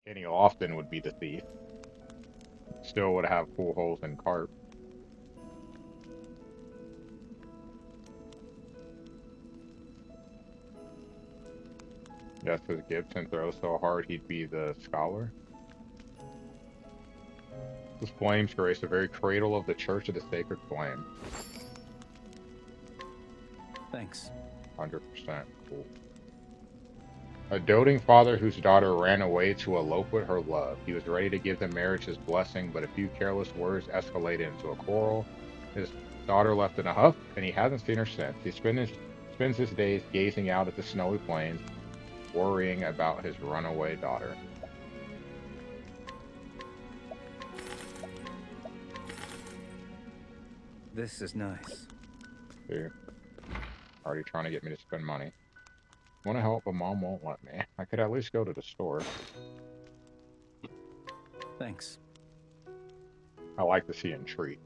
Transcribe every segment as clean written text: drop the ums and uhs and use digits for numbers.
Kenny Lofton would be the thief. Still would have full holes in cart. Yes, because Gibson throws so hard he'd be the scholar. This flames grace, the very cradle of the Church of the Sacred Flame. Thanks. 100% cool. A doting father whose daughter ran away to elope with her love. He was ready to give the marriage his blessing, but a few careless words escalated into a quarrel. His daughter left in a huff, and he hasn't seen her since. He spends his days gazing out at the snowy plains, worrying about his runaway daughter. This is nice. Dude, already trying to get me to spend money. Want to help, but mom won't let me. I could at least go to the store. Thanks. I like to see and treat.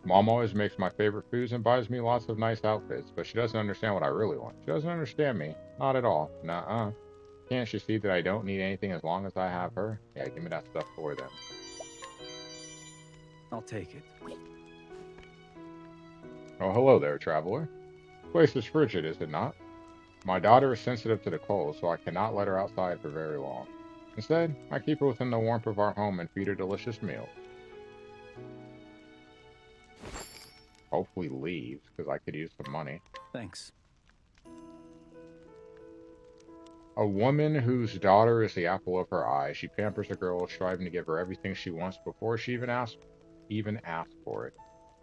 Mom always makes my favorite foods and buys me lots of nice outfits, but she doesn't understand what I really want. She doesn't understand me. Not at all. Nuh-uh. Can't she see that I don't need anything as long as I have her? Yeah, give me that stuff for them. I'll take it. Oh, hello there, traveler. This place is frigid, is it not? My daughter is sensitive to the cold, so I cannot let her outside for very long. Instead, I keep her within the warmth of our home and feed her delicious meals. Hopefully leaves, because I could use some money. Thanks. A woman whose daughter is the apple of her eye. She pampers the girl, striving to give her everything she wants before she even asks for it.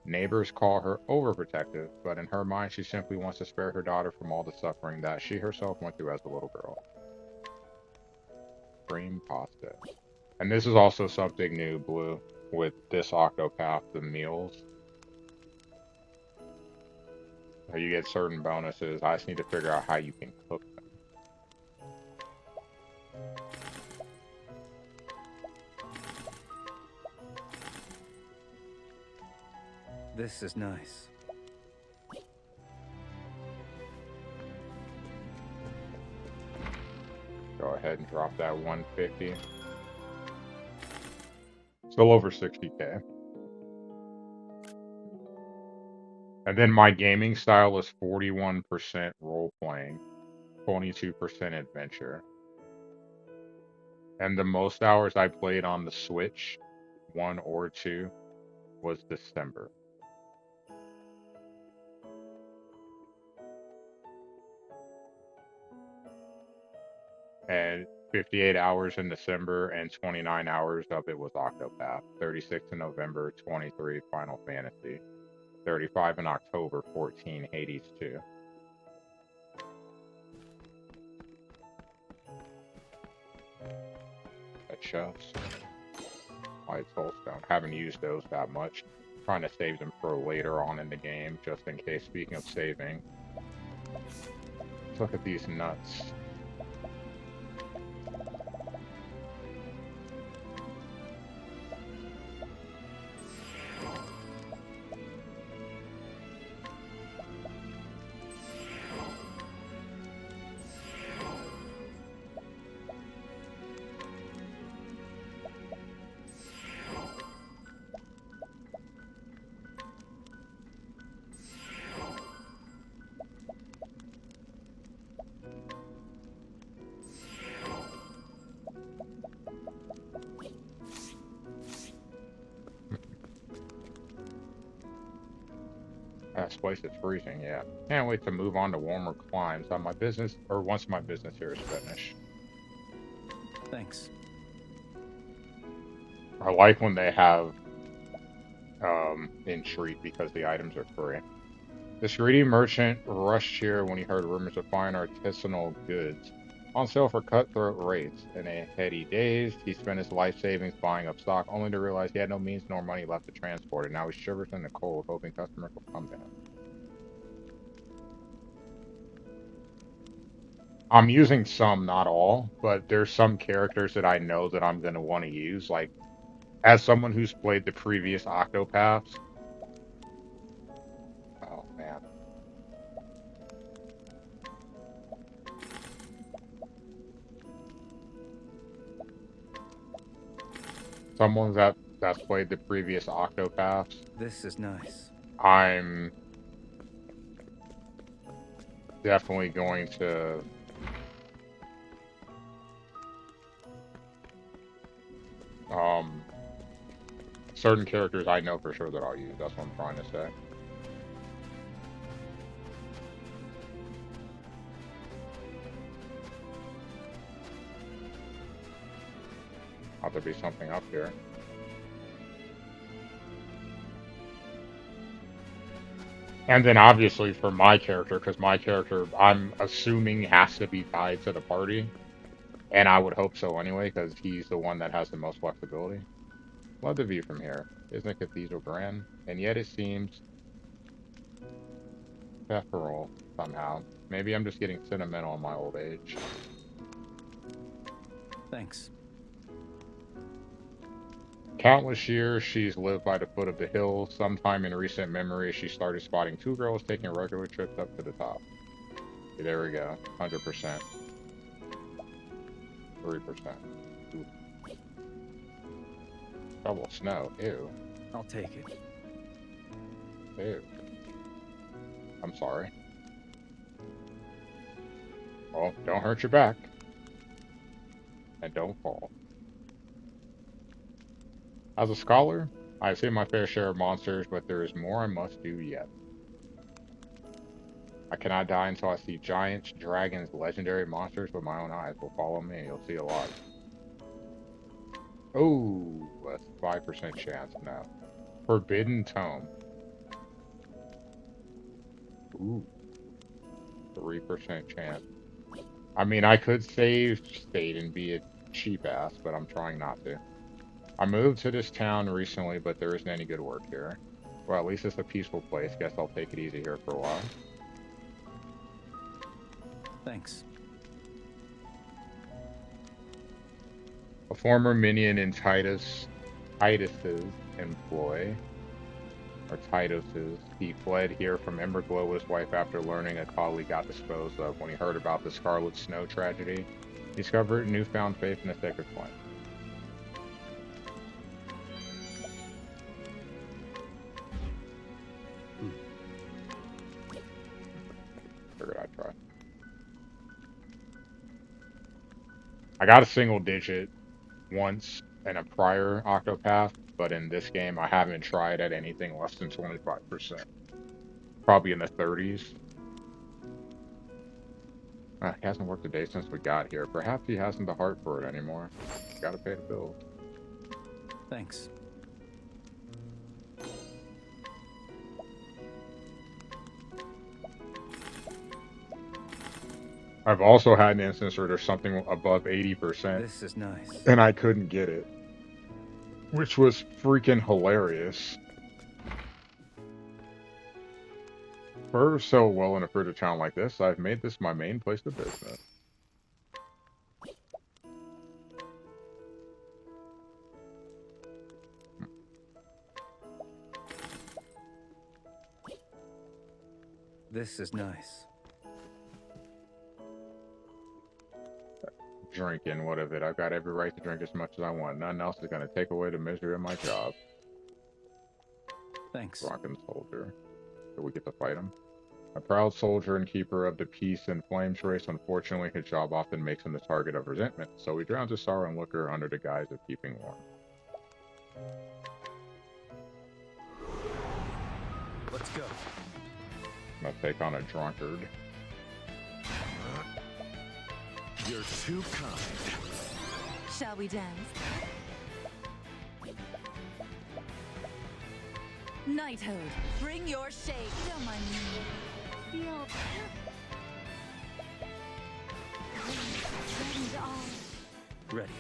Neighbors call her overprotective, but in her mind she simply wants to spare her daughter from all the suffering that she herself went through as a little girl. Cream pasta. And this is also something new, Blue, with this Octopath, the meals. You get certain bonuses. I just need to figure out how you can cook them. This is nice. Go ahead and drop that 150. Still over 60k. And then my gaming style is 41% role playing, 22% adventure. And the most hours I played on the Switch, one or two, was December. And 58 hours in December and 29 hours of it was Octopath. 36 in November, 23 Final Fantasy. 35 in October, 14 Hades 2. That shows. Light Soulstone. Haven't used those that much. Trying to save them for later on in the game, just in case. Speaking of saving, let's look at these nuts. This place is freezing, yeah. Can't wait to move on to warmer climes on my business, or once my business here is finished. Thanks. I like when they have entreat because the items are free. This greedy merchant rushed here when he heard rumors of fine artisanal goods on sale for cutthroat rates. In a heady daze, he spent his life savings buying up stock, only to realize he had no means nor money left to transport it. Now he shivers in the cold, hoping customers will come to him. I'm using some, not all, but there's some characters that I know that I'm going to want to use. Like, as someone who's played the previous Octopaths, oh man. someone that's played the previous Octopaths, This is nice. I'm definitely going to um certain characters I know for sure that I'll use. That's what I'm trying to say. Ought to be something up here. And then obviously for my character, because my character I'm assuming has to be tied to the party. And I would hope so anyway, because he's the one that has the most flexibility. Love the view from here. Isn't it Cathedral Grand? And yet it seems temporal somehow. Maybe I'm just getting sentimental in my old age. Thanks. Countless years she's lived by the foot of the hill. Sometime in recent memory, she started spotting two girls taking regular trips up to the top. Okay, there we go. 100%. 3%. Ooh. Double snow. Ew. I'll take it. Ew. I'm sorry. Oh, don't hurt your back. And don't fall. As a scholar, I have seen my fair share of monsters, but there is more I must do yet. I cannot die until I see giants, dragons, legendary monsters with my own eyes. Will follow me. You'll see a lot. Oh, that's 5% chance. No. Forbidden Tome. Ooh, 3% chance. I mean, I could save state and be a cheap ass, but I'm trying not to. I moved to this town recently, but there isn't any good work here. Well, at least it's a peaceful place. Guess I'll take it easy here for a while. Thanks. A former minion in Titus's employ, or Titus's, he fled here from Emberglow with his wife after learning a colleague got disposed of. When he heard about the Scarlet Snow tragedy, he discovered newfound faith in the sacred flame. Figured I'd try. I got a single digit once in a prior Octopath, but in this game I haven't tried at anything less than 25%. Probably in the 30s. He hasn't worked a day since we got here. Perhaps he hasn't the heart for it anymore. Gotta pay the bills. Thanks. I've also had an instance where there's something above 80%, This is nice. and I couldn't get it, which was freaking hilarious. For so well in a fruited town like this, I've made this my main place of business. This is nice. Drinking, what of it? I've got every right to drink as much as I want. Nothing else is going to take away the misery of my job. Thanks. Drunken soldier. Do we get to fight him? A proud soldier and keeper of the peace and flames race, unfortunately his job often makes him the target of resentment, so he drowns his sorrow in liquor under the guise of keeping warm. Let's go. I'm gonna take on a drunkard. You're too kind. Shall we dance? Knighthood, bring your shake. Don't mind me. Feel ready all. Ready.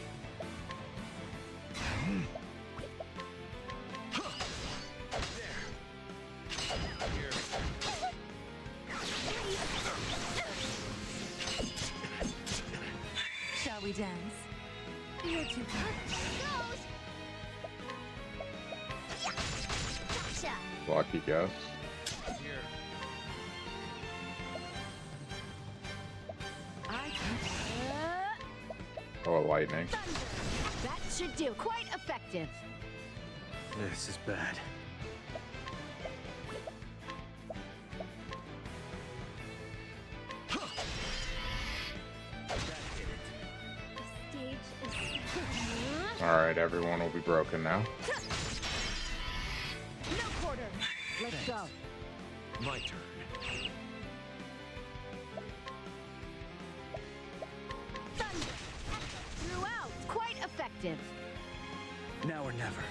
Shall we dance? You're too good. Gotcha. Lucky guess. I can. Oh, lightning. That should do. Quite effective. This is bad. Stage is. Alright, everyone will be broken now. No quarter. Let's Thanks. go. My turn. Thunder. Throughout. Quite effective. Now or never.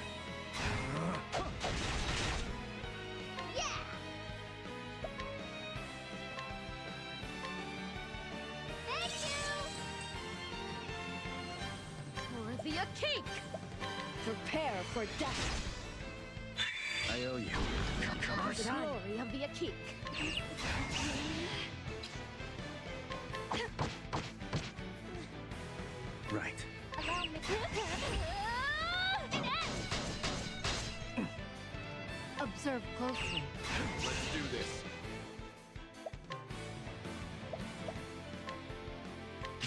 Yeah. Thank you. Worthy a cake. Prepare for death. I owe you. The glory of the Akik. Right. Allow me. Observe closely. Let's do this.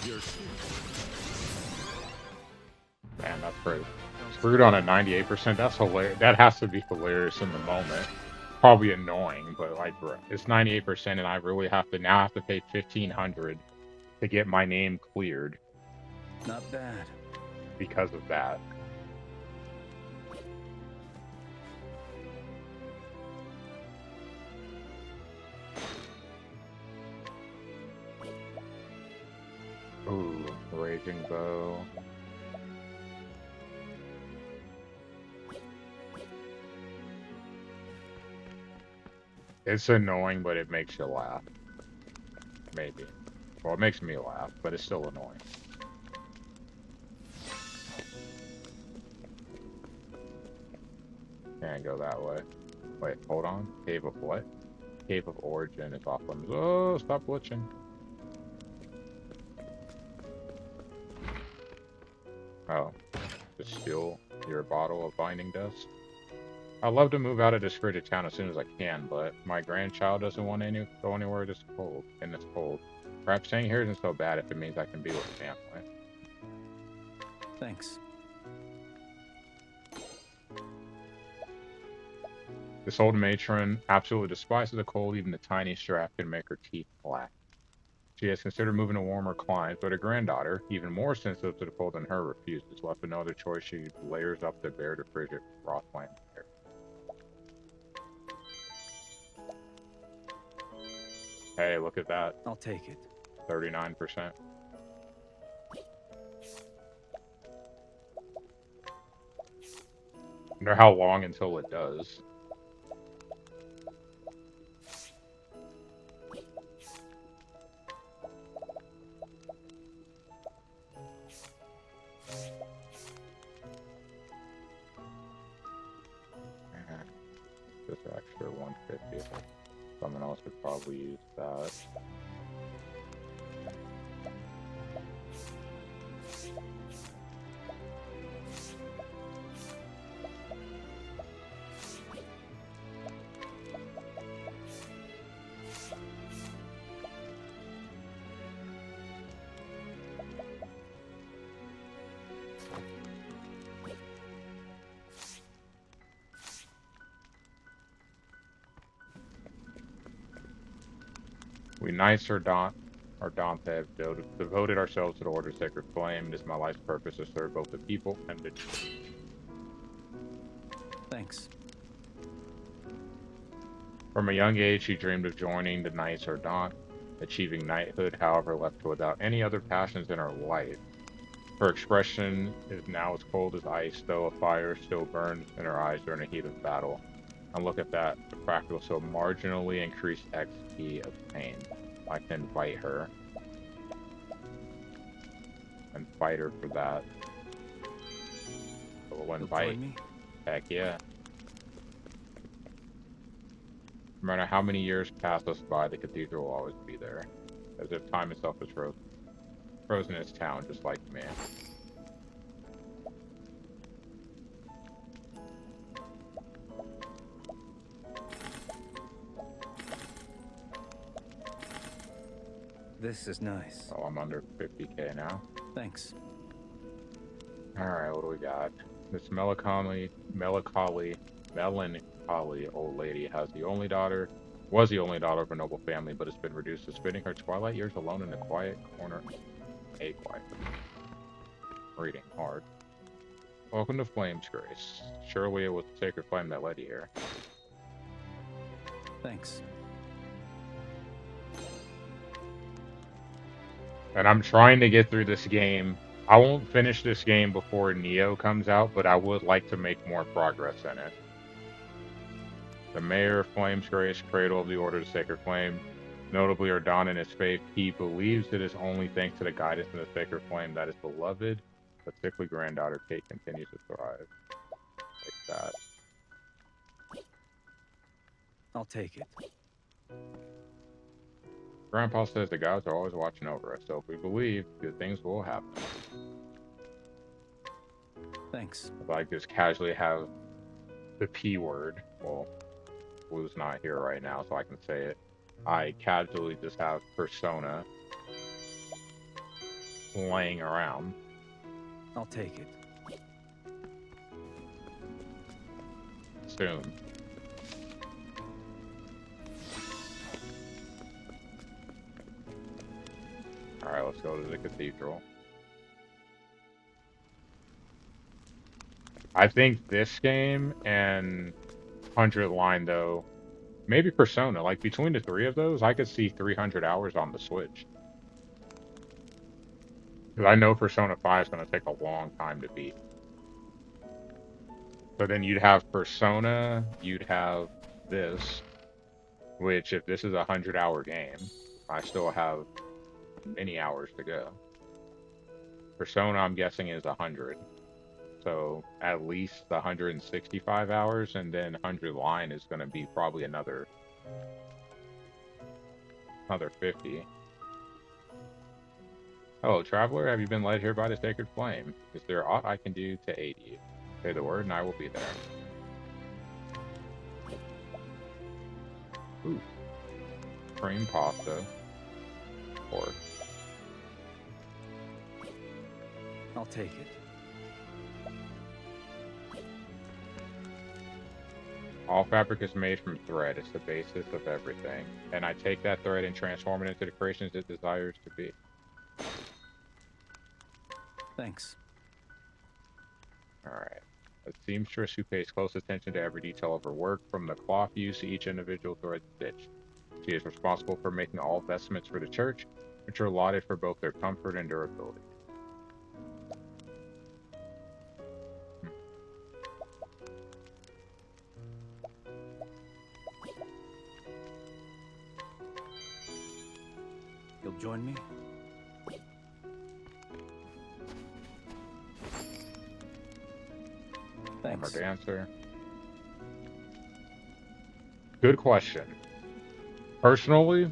Your turn. Man, that's pretty screwed on a 98%. That's hilarious. That has to be hilarious in the moment. Probably annoying, but like, bro, it's 98%, and I really have to now have to pay 1,500 to get my name cleared Not bad. because of that. Ooh, raging bow. It's annoying, but it makes you laugh. Maybe. Well, it makes me laugh, but it's still annoying. Can't go that way. Wait, hold on. Cave of what? Cave of Origin is off limits. Oh, stop glitching. Oh, just steal your bottle of binding dust. I'd love to move out of this frigid town as soon as I can, but my grandchild doesn't want to go anywhere this cold. In this cold. Perhaps staying here isn't so bad if it means I can be with family. Thanks. This old matron absolutely despises the cold. Even the tiniest draft can make her teeth black. She has considered moving to warmer climes, but her granddaughter, even more sensitive to the cold than her, refuses. Left with no other choice, she layers up to bear the frigid frost-land air. Hey, look at that. I'll take it. 39%. Wonder how long until it does. This extra 150. Someone else could probably use that. We knights or Dante have devoted ourselves to the Order's sacred flame. It is my life's purpose to serve both the people and the church. Thanks. From a young age, she dreamed of joining the Knights Ardent, achieving knighthood, however, left her without any other passions in her life. Her expression is now as cold as ice, though a fire still burns in her eyes during the heat of battle. And look at that, the practical so marginally increased XP of pain. I can fight her. And fight her for that. So we'll invite. Join me? Heck yeah. No matter how many years pass us by, the cathedral will always be there. As if time itself is frozen in its town, just like me. This is nice. Oh, I'm under 50k now. Thanks. Alright, what do we got? This melancholy old lady was the only daughter of a noble family, but has been reduced to spending her twilight years alone in a quiet corner. A quiet. Reading hard. Welcome to Flames, Grace. Surely it was the sacred flame that led you here. Thanks. And I'm trying to get through this game. I won't finish this game before Neo comes out, but I would like to make more progress in it. The Mayor of Flames Grace, Cradle of the Order of the Sacred Flame. Notably, Ardon in his faith, he believes it is only thanks to the guidance of the Sacred Flame that his beloved but sickly granddaughter Kate continues to thrive. Like that. I'll take it. Grandpa says the gods are always watching over us, so if we believe, good things will happen. Thanks. If I just casually have the P word, well, Blue's not here right now, so I can say it. I casually just have Persona laying around. I'll take it. Soon. Alright, let's go to the cathedral. I think this game and 100 Line, though, maybe Persona, like between the three of those, I could see 300 hours on the Switch. Because I know Persona 5 is going to take a long time to beat. So then you'd have Persona, you'd have this, which if this is a 100-hour game, I still have many hours to go. Persona, I'm guessing, is 100. So at least 165 hours, and then 100 Line is going to be probably another 50. Hello, traveler. Have you been led here by the sacred flame? Is there aught I can do to aid you? Say the word, and I will be there. Ooh. Cream pasta. Pork. I'll take it. All fabric is made from thread. It's the basis of everything. And I take that thread and transform it into the creations it desires to be. Thanks. Alright. A seamstress who pays close attention to every detail of her work, from the cloth used to each individual thread stitch. She is responsible for making all vestments for the church, which are allotted for both their comfort and durability. You'll join me? Thanks. Former dancer. Good question. Personally,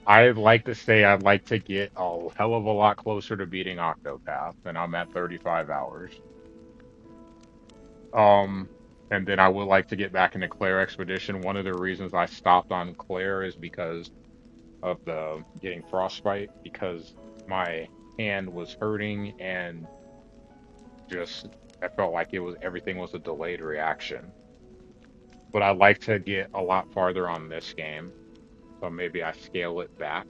I'd like to say I'd like to get a hell of a lot closer to beating Octopath, and I'm at 35 hours. And then I would like to get back into Claire Expedition. One of the reasons I stopped on Claire is because of the getting frostbite, because my hand was hurting and just I felt like everything was a delayed reaction. But I'd like to get a lot farther on this game, so maybe I scale it back,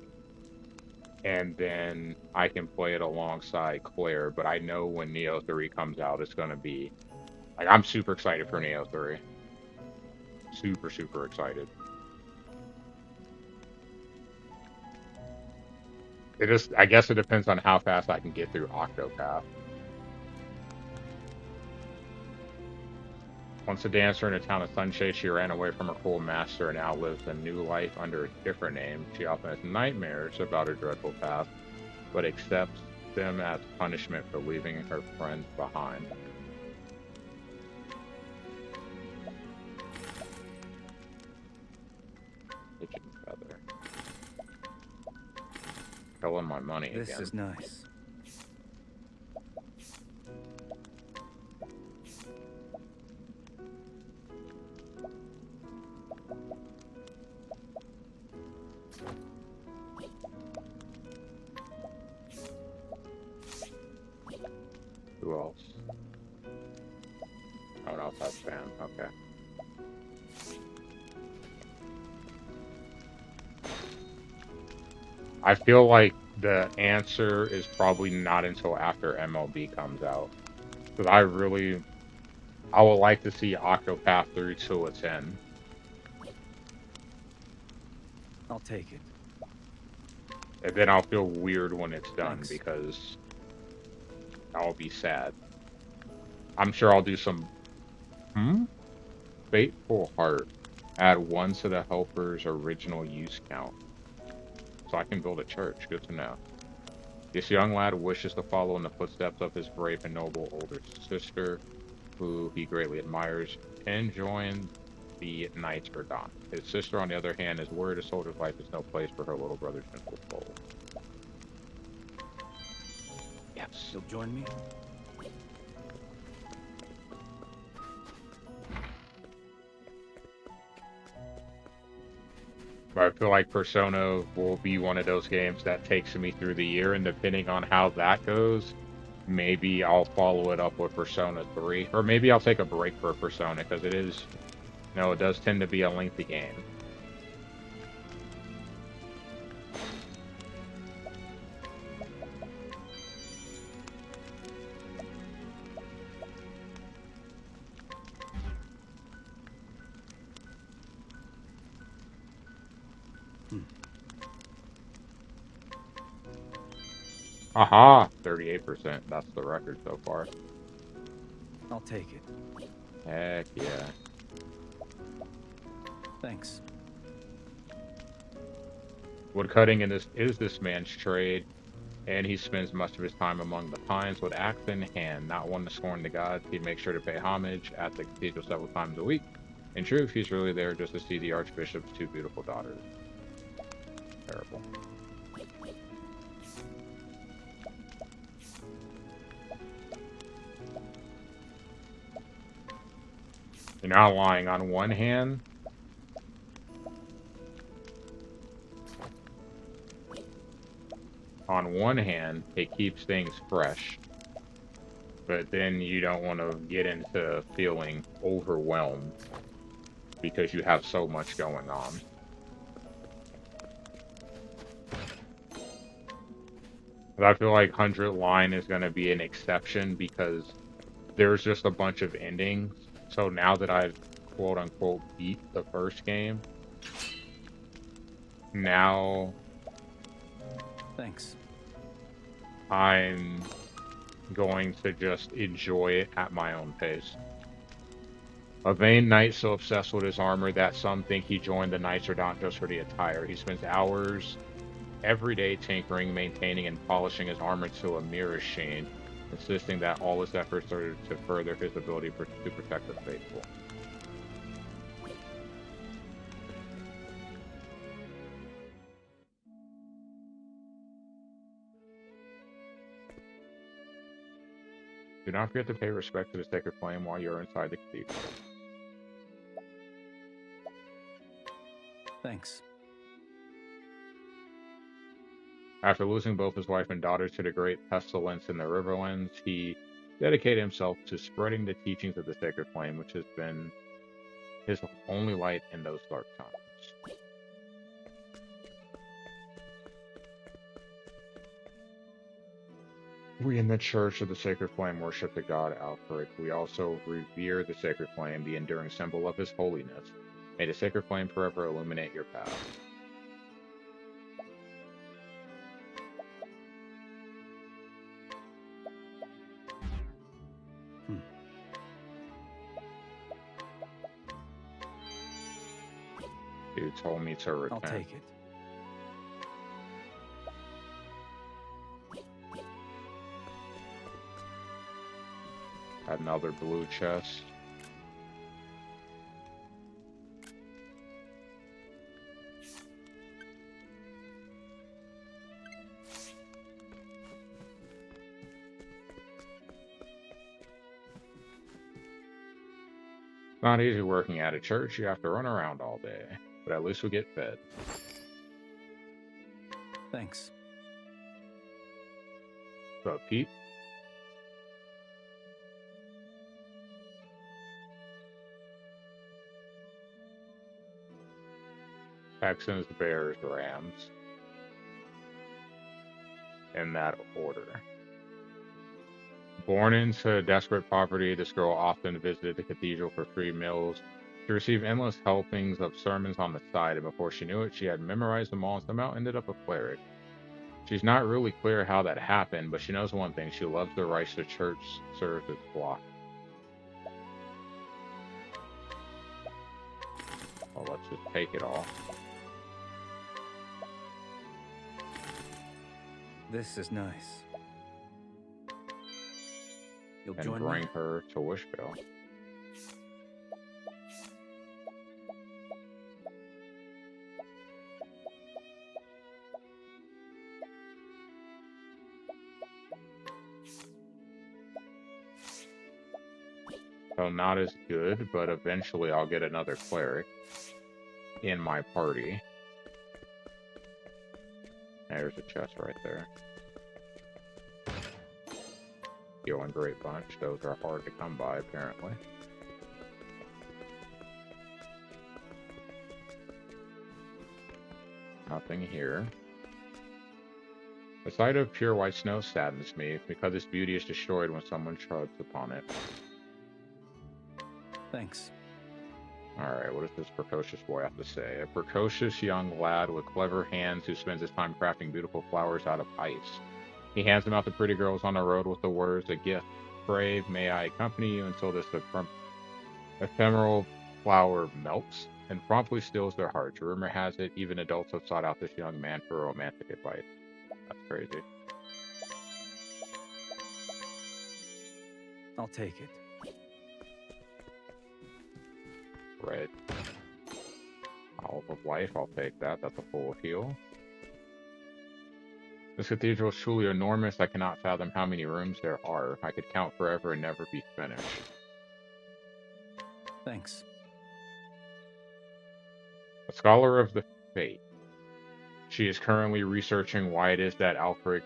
and then I can play it alongside Claire. But I know when Neo 3 comes out, it's gonna be like, I'm super excited for Neo 3. Super, super excited. I guess it depends on how fast I can get through Octopath. Once a dancer in the town of Sunshade, she ran away from her cruel master and now lives a new life under a different name. She often has nightmares about her dreadful past, but accepts them as punishment for leaving her friends behind. Pigeon feather. Killing my money again. This is nice. Who else? fan. Okay. I feel like the answer is probably not until after MLB comes out. Because I would like to see Octopath through to its end. I'll take it. And then I'll feel weird when it's done Thanks. because I'll be sad. I'm sure I'll do some Fateful Heart. Add 1 to the helper's original use count. So I can build a church. Good to know. This young lad wishes to follow in the footsteps of his brave and noble older sister, who he greatly admires, and join the Knights Errant. His sister, on the other hand, is worried a soldier's life is no place for her little brother's sinful soul. Yes. You'll join me? But I feel like Persona will be one of those games that takes me through the year, and depending on how that goes, maybe I'll follow it up with Persona 3. Or maybe I'll take a break for Persona, because it is, it does tend to be a lengthy game. Aha! 38%. That's the record so far. I'll take it. Heck yeah. Thanks. Woodcutting is this man's trade, and he spends much of his time among the pines with axe in hand. Not one to scorn the gods, he'd make sure to pay homage at the cathedral several times a week. In truth, he's really there just to see the Archbishop's 2 beautiful daughters. Terrible. You're not lying. On one hand, it keeps things fresh, but then you don't want to get into feeling overwhelmed because you have so much going on. But I feel like 100 Line is going to be an exception because there's just a bunch of endings. So now that I've quote-unquote beat the first game, now Thanks. I'm going to just enjoy it at my own pace. A vain knight so obsessed with his armor that some think he joined the Knights Errant just for the attire. He spends hours every day tinkering, maintaining, and polishing his armor to a mirror sheen, insisting that all his efforts are to further his ability to protect the faithful. Do not forget to pay respect to the sacred flame while you're inside the cathedral. Thanks. After losing both his wife and daughter to the great pestilence in the Riverlands, he dedicated himself to spreading the teachings of the sacred flame, which has been his only light in those dark times. We in the Church of the Sacred Flame worship the god Alfred. We also revere the sacred flame, the enduring symbol of his holiness. May the sacred flame forever illuminate your path. Dude told me to repent. I'll take it. Another blue chest. Not easy working at a church. You have to run around all day. But at least we get fed. Thanks. So, Pete? Texans, Bears, Rams, in that order. Born into desperate poverty, this girl often visited the cathedral for free meals. She received endless helpings of sermons on the side, and before she knew it, she had memorized them all and somehow ended up a cleric. She's not really clear how that happened, but she knows one thing: she loves the rights the church serves its flock. Well, let's just take it all. This is nice. You'll And join bring me? her to Wishville. So not as good, but eventually I'll get another cleric in my party. There's a chest right there. Healing Great Bunch. Those are hard to come by, apparently. Nothing here. The sight of pure white snow saddens me, because its beauty is destroyed when someone treads upon it. Thanks. Alright, what does this precocious boy have to say? A precocious young lad with clever hands who spends his time crafting beautiful flowers out of ice. He hands them out to pretty girls on the road with the words, "A gift. Brave, may I accompany you until this ephemeral flower melts," and promptly steals their hearts. Rumor has it, even adults have sought out this young man for romantic advice. That's crazy. I'll take it. Red. Olive of Life, I'll take that. That's a full heal. This cathedral is truly enormous. I cannot fathom how many rooms there are. I could count forever and never be finished. Thanks. A scholar of the faith. She is currently researching why it is that Alfred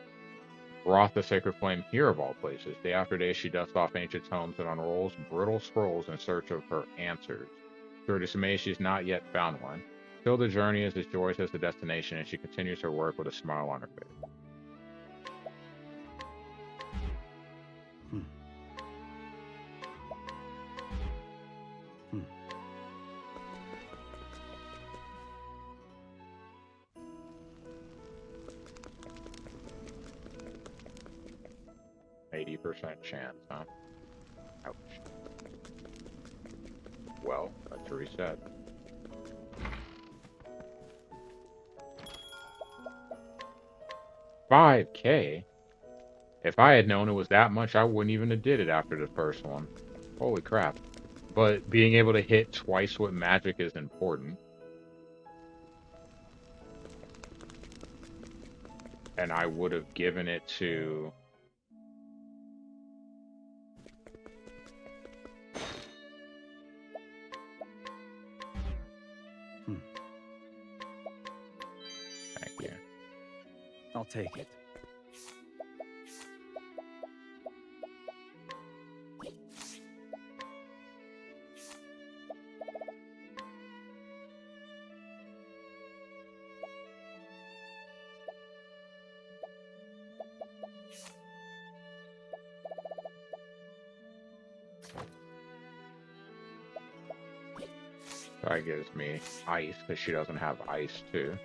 brought the sacred flame here of all places. Day after day, she dusts off ancient tomes and unrolls brittle scrolls in search of her answers. To her dismay, she has not yet found one. Still, the journey is as joyous as the destination, and she continues her work with a smile on her face. Hmm. Hmm. 80% chance, huh? Ouch. Well, let's reset. $5K? If I had known it was that much, I wouldn't even have did it after the first one. Holy crap. But being able to hit twice with magic is important. And I would have given it to... Thank you. I'll take it. That gives me ice, because she doesn't have ice, too.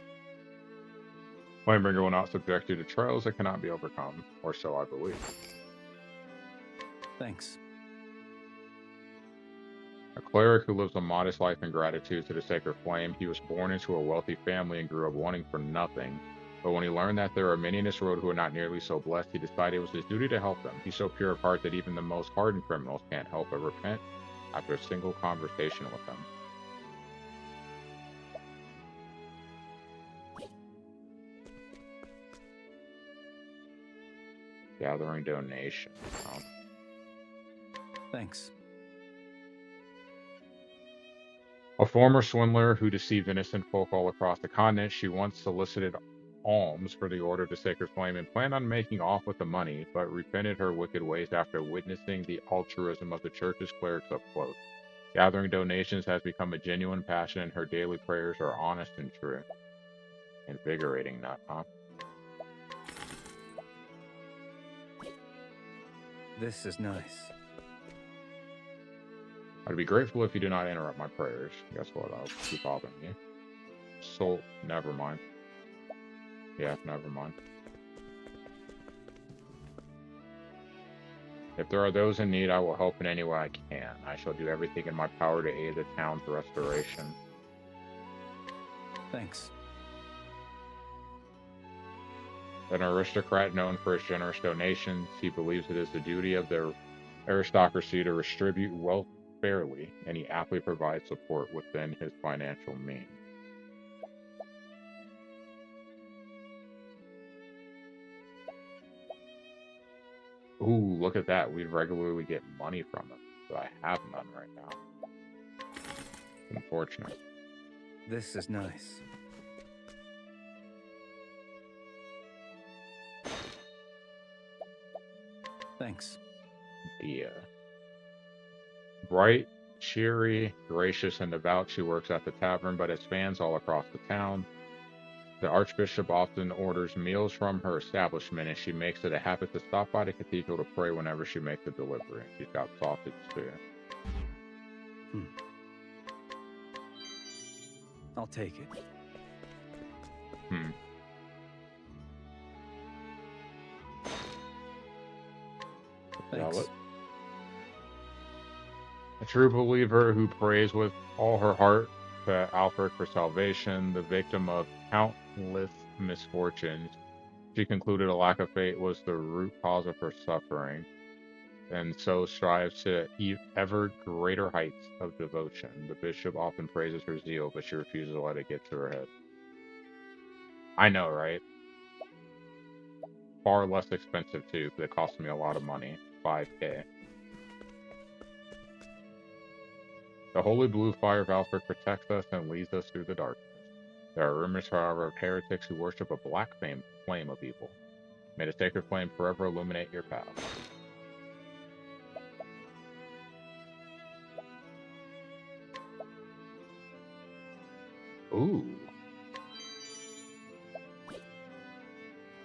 Flamebringer will not subject you to trials that cannot be overcome, or so I believe. Thanks. A cleric who lives a modest life in gratitude to the sacred flame. He was born into a wealthy family and grew up wanting for nothing. But when he learned that there are many in this world who are not nearly so blessed, he decided it was his duty to help them. He's so pure of heart that even the most hardened criminals can't help but repent after a single conversation with him. Gathering donations. Oh. Thanks. A former swindler who deceived innocent folk all across the continent, she once solicited alms for the Order of the Sacred Flame and planned on making off with the money, but repented her wicked ways after witnessing the altruism of the church's clerics up close. Gathering donations has become a genuine passion, and her daily prayers are honest and true. Invigorating, not huh? This is nice. I'd be grateful if you do not interrupt my prayers. Guess what? I'll keep bothering you. Soul, never mind. Yeah, never mind. If there are those in need, I will help in any way I can. I shall do everything in my power to aid the town's restoration. Thanks. An aristocrat known for his generous donations, he believes it is the duty of their aristocracy to distribute wealth fairly, and he aptly provides support within his financial means. Ooh, look at that. We regularly get money from them, but I have none right now. Unfortunate. This is nice. Thanks. Yeah. Bright, cheery, gracious, and devout, she works at the tavern, but has fans all across the town. The Archbishop often orders meals from her establishment, and she makes it a habit to stop by the cathedral to pray whenever she makes a delivery. She's got sausage too. I'll take it. Thanks. Valid. A true believer who prays with all her heart to Alfred for salvation, the victim of countless misfortunes. She concluded a lack of faith was the root cause of her suffering, and so strives to ever greater heights of devotion. The bishop often praises her zeal, but she refuses to let it get to her head. I know, right? Far less expensive too, because it cost me a lot of money. 5K. The holy blue fire of Alfred protects us and leads us through the darkness. There are rumors, however, of heretics who worship a black flame of evil. May the sacred flame forever illuminate your path. Ooh.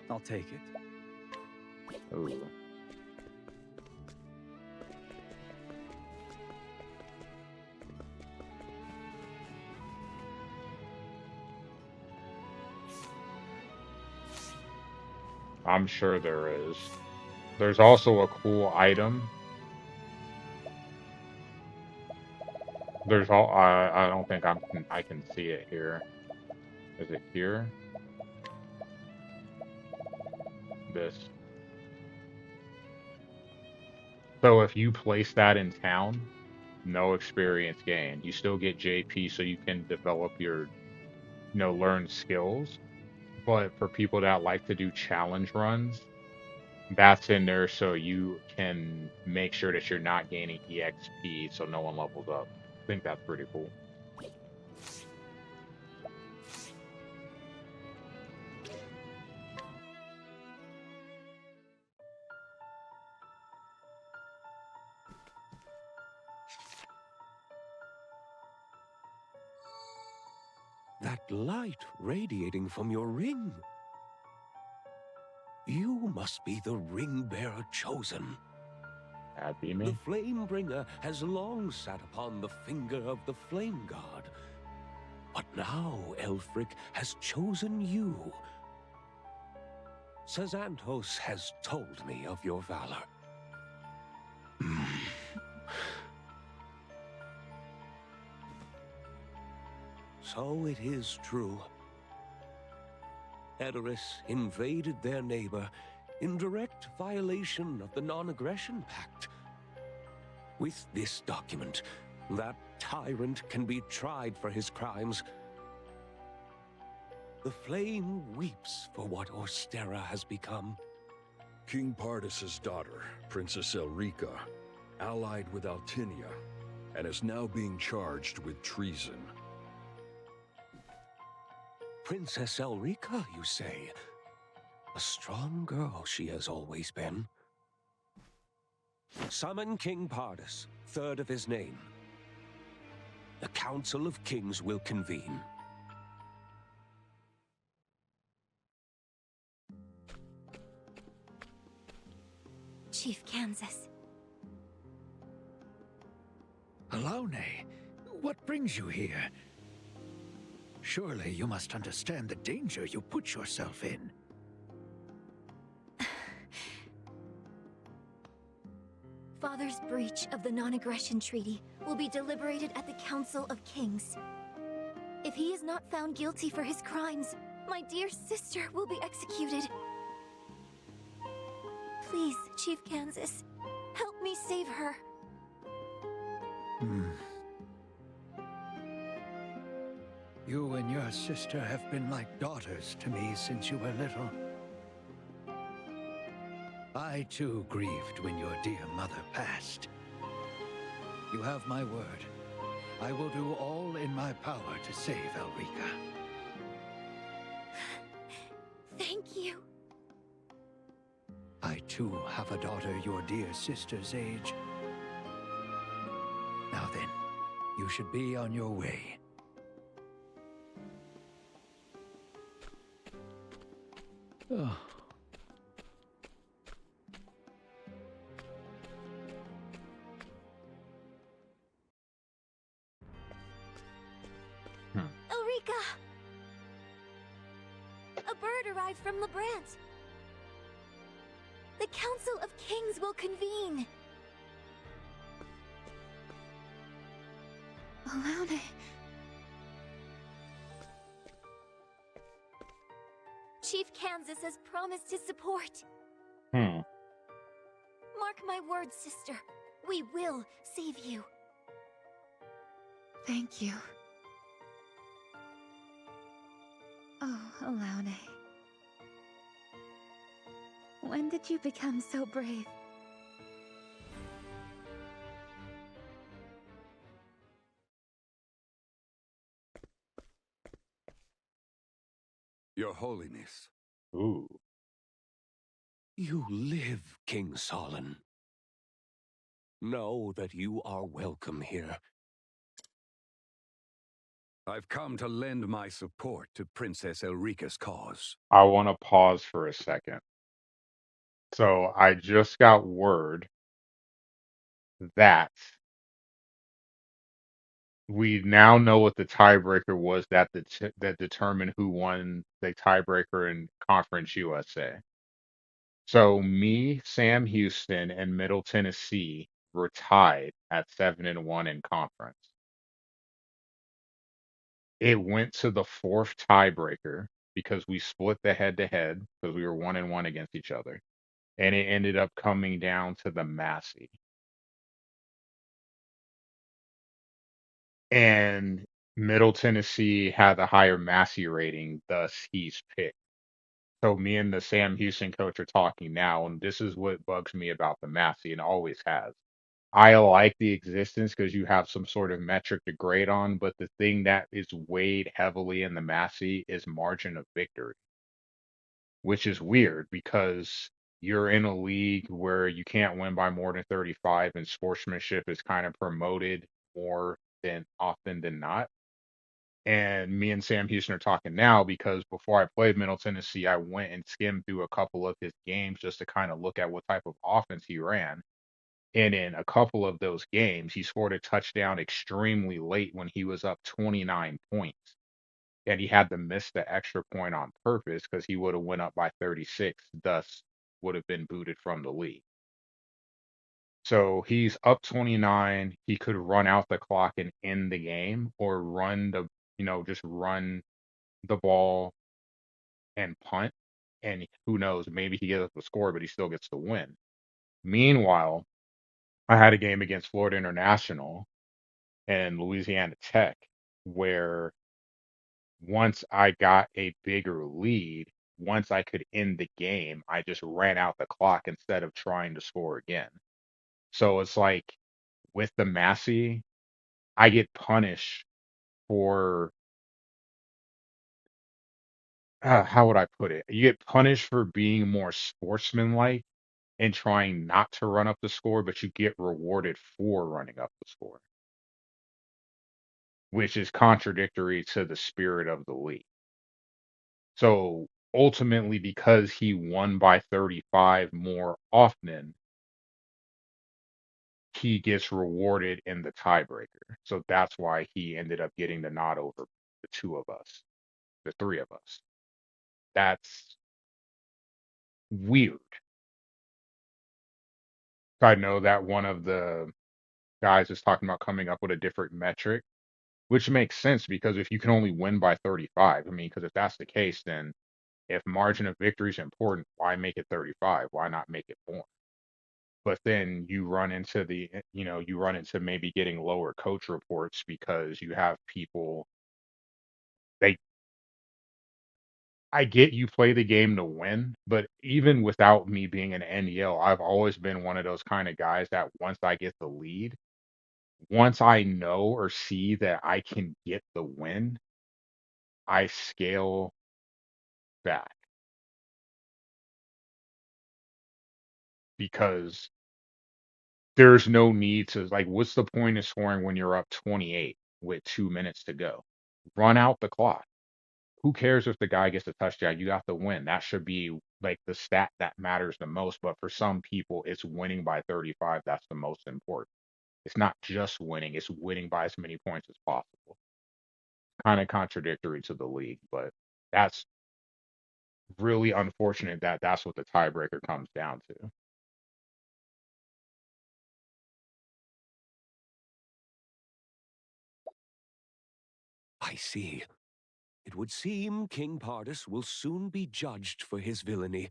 I'll take it. Ooh. I'm sure there is. There's also a cool item. There's all. I don't think I can see it here. Is it here? This. So if you place that in town, no experience gained. You still get JP, so you can develop your, learn skills. But for people that like to do challenge runs, that's in there so you can make sure that you're not gaining EXP so no one levels up. I think that's pretty cool. That light radiating from your ring. You must be the ring bearer chosen. That'd be The me. flame bringer has long sat upon the finger of the flame god. But now Elfric has chosen you. Sazantos has told me of your valor. So it is true. Edoras invaded their neighbor in direct violation of the non-aggression pact. With this document, that tyrant can be tried for his crimes. The flame weeps for what Orstera has become. King Pardus's daughter, Princess Elrica, allied with Altinia, and is now being charged with treason. Princess Elrica, you say? A strong girl she has always been. Summon King Pardus, third of his name. the Council of Kings will convene. Chief Kansas. Alone, what brings you here? Surely you must understand the danger you put yourself in. Father's breach of the non-aggression treaty will be deliberated at the Council of Kings. If he is not found guilty for his crimes, my dear sister will be executed. Please, Chief Kansas, help me save her. You and your sister have been like daughters to me since you were little. I too grieved when your dear mother passed. You have my word. I will do all in my power to save Elrica. Thank you. I too have a daughter your dear sister's age. Now then, you should be on your way. Oh. Elrica! A bird arrived from Lebrant. The Council of Kings will convene. Alone. Chief Kansas has promised his support. Hmm. Mark my words, sister. We will save you. Thank you. Oh, Alone. When did you become so brave? Your Holiness. Ooh. You live, King Solon. Know that you are welcome here. I've come to lend my support to Princess Elrica's cause. I want to pause for a second. So I just got word that we now know what the tiebreaker was that determined who won the tiebreaker in Conference USA. So me, Sam Houston, and Middle Tennessee were tied at 7-1 in conference. It went to the fourth tiebreaker because we split the head-to-head because we were 1-1 against each other, and it ended up coming down to the Massey. And Middle Tennessee had the higher Massey rating, thus he's picked. So me and the Sam Houston coach are talking now, and this is what bugs me about the Massey and always has. I like the existence because you have some sort of metric to grade on, but the thing that is weighed heavily in the Massey is margin of victory, which is weird because you're in a league where you can't win by more than 35 and sportsmanship is kind of promoted more than often than not. And me and Sam Houston are talking now because before I played Middle Tennessee, I went and skimmed through a couple of his games just to kind of look at what type of offense he ran. And in a couple of those games, he scored a touchdown extremely late when he was up 29 points. And he had to miss the extra point on purpose because he would have went up by 36, thus would have been booted from the league. So he's up 29. He could run out the clock and end the game or just run the ball and punt. And who knows, maybe he gets the score, but he still gets to win. Meanwhile, I had a game against Florida International and Louisiana Tech where once I got a bigger lead, once I could end the game, I just ran out the clock instead of trying to score again. So it's like with the Massey, I get punished for how would I put it? You get punished for being more sportsmanlike and trying not to run up the score, but you get rewarded for running up the score. which is contradictory to the spirit of the league. So ultimately, because he won by 35 more often, he gets rewarded in the tiebreaker. So that's why he ended up getting the nod over the two of us, the three of us. That's weird. I know that one of the guys is talking about coming up with a different metric, which makes sense because if you can only win by 35, I mean, because if that's the case, then if margin of victory is important, why make it 35? Why not make it more? But then you run into you run into maybe getting lower coach reports because you have people they I get you play the game to win, but even without me being an NEL, I've always been one of those kind of guys that once I get the lead, once I know or see that I can get the win, I scale back because there's no need to like what's the point of scoring when you're up 28 with 2 minutes to go? Run out the clock. Who cares if the guy gets a touchdown? You got to win. That should be like the stat that matters the most. But for some people, it's winning by 35. That's the most important. It's not just winning, it's winning by as many points as possible. Kind of contradictory to the league, but that's really unfortunate that that's what the tiebreaker comes down to. I see. It would seem King Pardus will soon be judged for his villainy.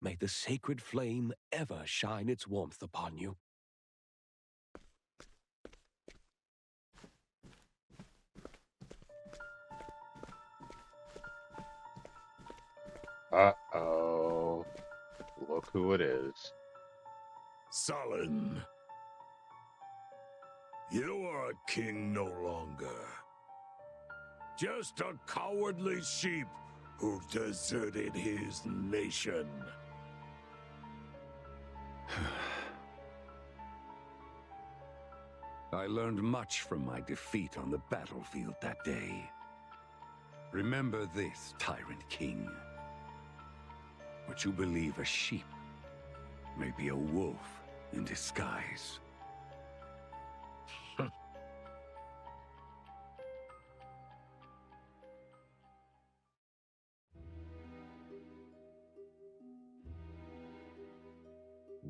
May the sacred flame ever shine its warmth upon you. Uh-oh. Look who it is. Solon, you are a king no longer. Just a cowardly sheep who deserted his nation. I learned much from my defeat on the battlefield that day. Remember this, Tyrant King. Would you believe a sheep may be a wolf in disguise?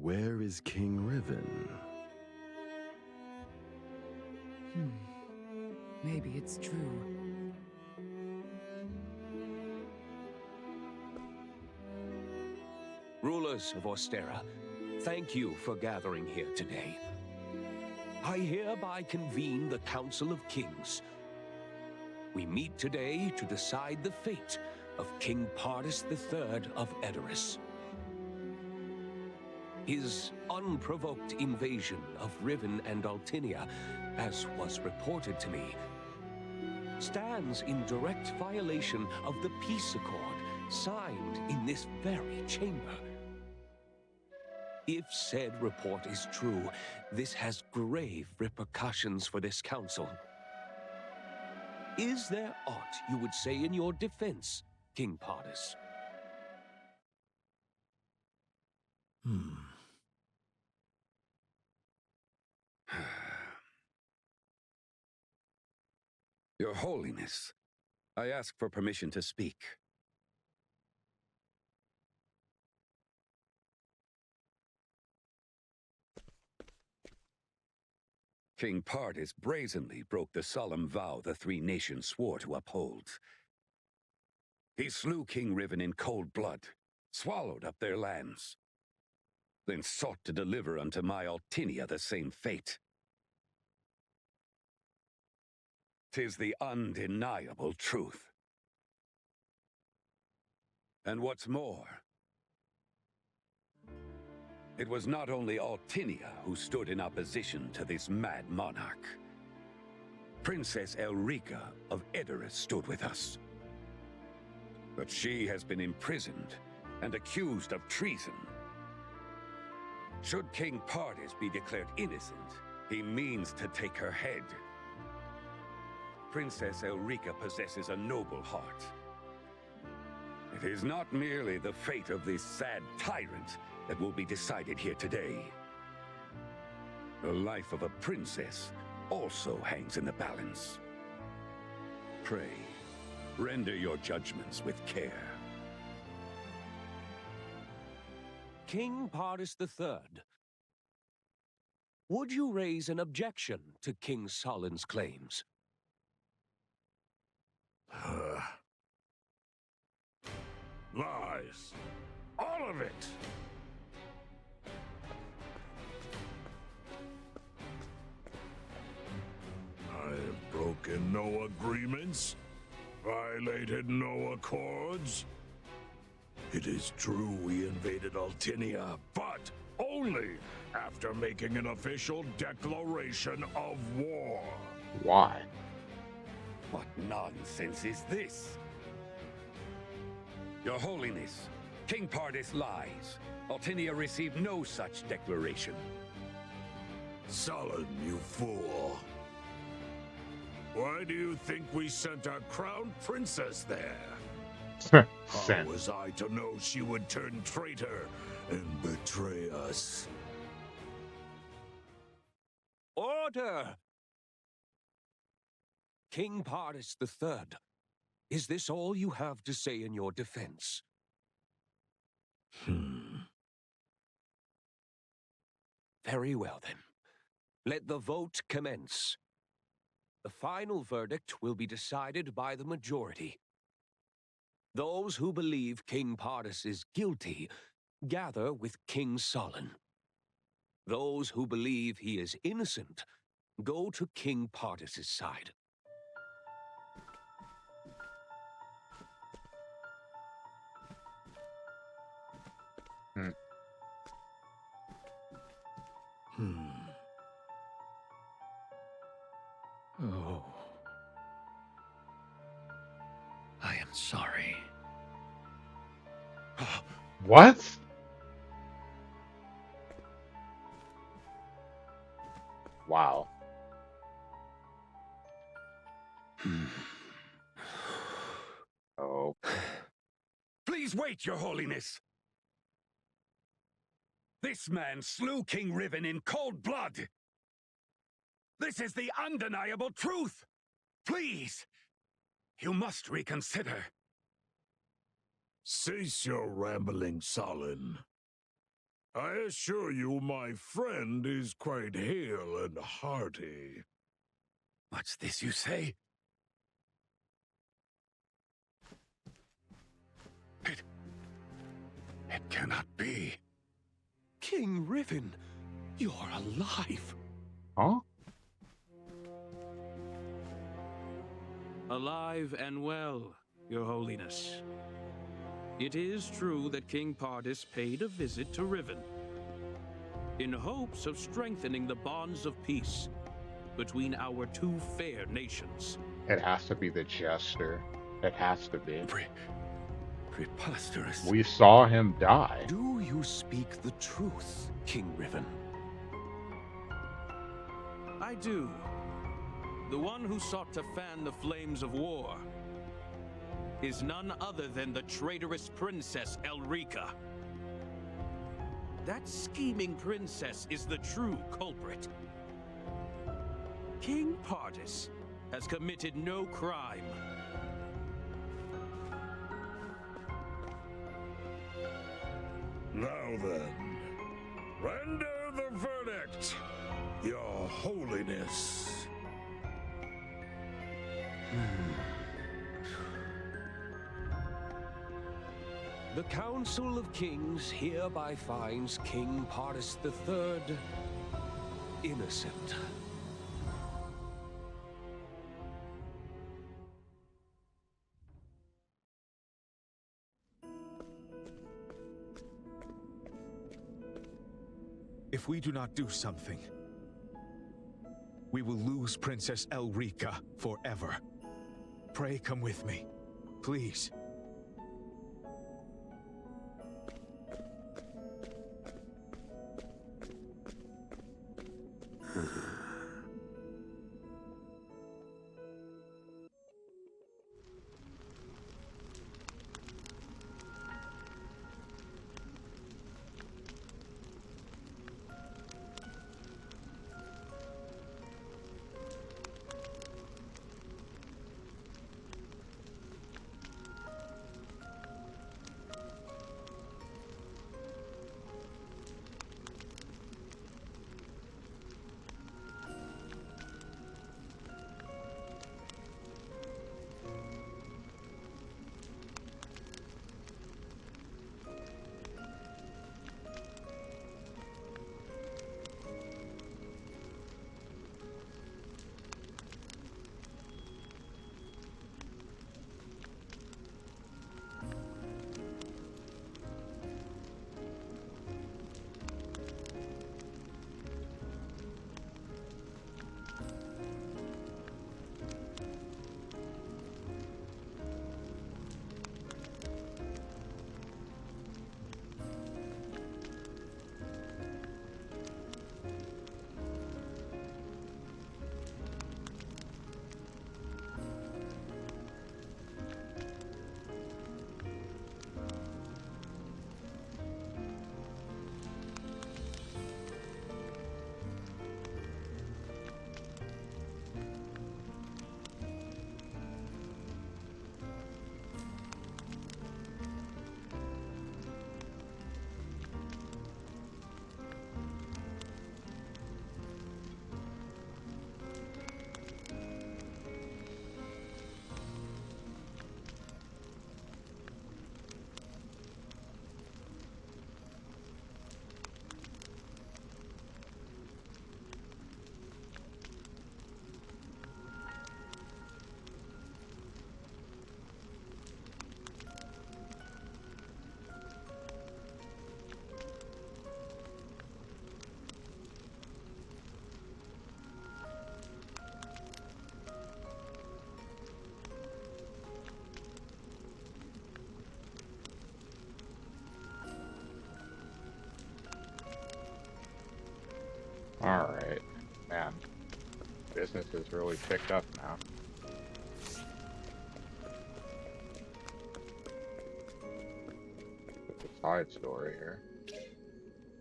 Where is King Riven? Maybe it's true. Rulers of Ostera, thank you for gathering here today. I hereby convene the Council of Kings. We meet today to decide the fate of King Pardus III of Edoras. His unprovoked invasion of Riven and Altinia, as was reported to me, stands in direct violation of the peace accord signed in this very chamber. If said report is true, this has grave repercussions for this council. Is there aught you would say in your defense, King Pardus? Your Holiness, I ask for permission to speak. King Pardus brazenly broke the solemn vow the three nations swore to uphold. He slew King Riven in cold blood, swallowed up their lands, then sought to deliver unto my Altinia the same fate. 'Tis the undeniable truth. And what's more, it was not only Altinia who stood in opposition to this mad monarch. Princess Elrica of Edoras stood with us. But she has been imprisoned and accused of treason. Should King Pardus be declared innocent, He means to take her head. Princess Elrica possesses a noble heart. It is not merely the fate of this sad tyrant that will be decided here today. The life of a princess also hangs in the balance. Pray, render your judgments with care. King Pardis III, would you raise an objection to King Solin's claims? Lies. All of it. I have broken no agreements, violated no accords. It is true we invaded Altinia, but only after making an official declaration of war. Why? What nonsense is this? Your Holiness, King Pardis lies. Altinia received no such declaration. Sullen, you fool. Why do you think we sent our crown princess there? How Sent. was I to know she would turn traitor and betray us? Order! King Pardis III, is this all you have to say in your defense? Very well, then. Let the vote commence. The final verdict will be decided by the majority. Those who believe King Pardis is guilty gather with King Solon. Those who believe he is innocent go to King Pardis' side. Oh. I am sorry. What? Wow. Oh. Please wait, Your Holiness! This man slew King Riven in cold blood! This is the undeniable truth! Please! You must reconsider. Cease your rambling, Solon. I assure you my friend is quite hale and hearty. What's this you say? It cannot be. King Riven, you're alive. Huh? Alive and well, Your Holiness. It is true that King Pardis paid a visit to Riven, in hopes of strengthening the bonds of peace between our two fair nations. It has to be the jester. It has to be. Preposterous. We saw him die. Do you speak the truth, King Riven? I do. The one who sought to fan the flames of war is none other than the traitorous Princess Elrica. That scheming princess is the true culprit. King Pardis has committed no crime. Now then, render the verdict, Your Holiness. The Council of Kings hereby finds King Pardis III innocent. If we do not do something, we will lose Princess Elrica forever. Pray come with me, please. Alright. Man. Business has really picked up now. It's a side story here.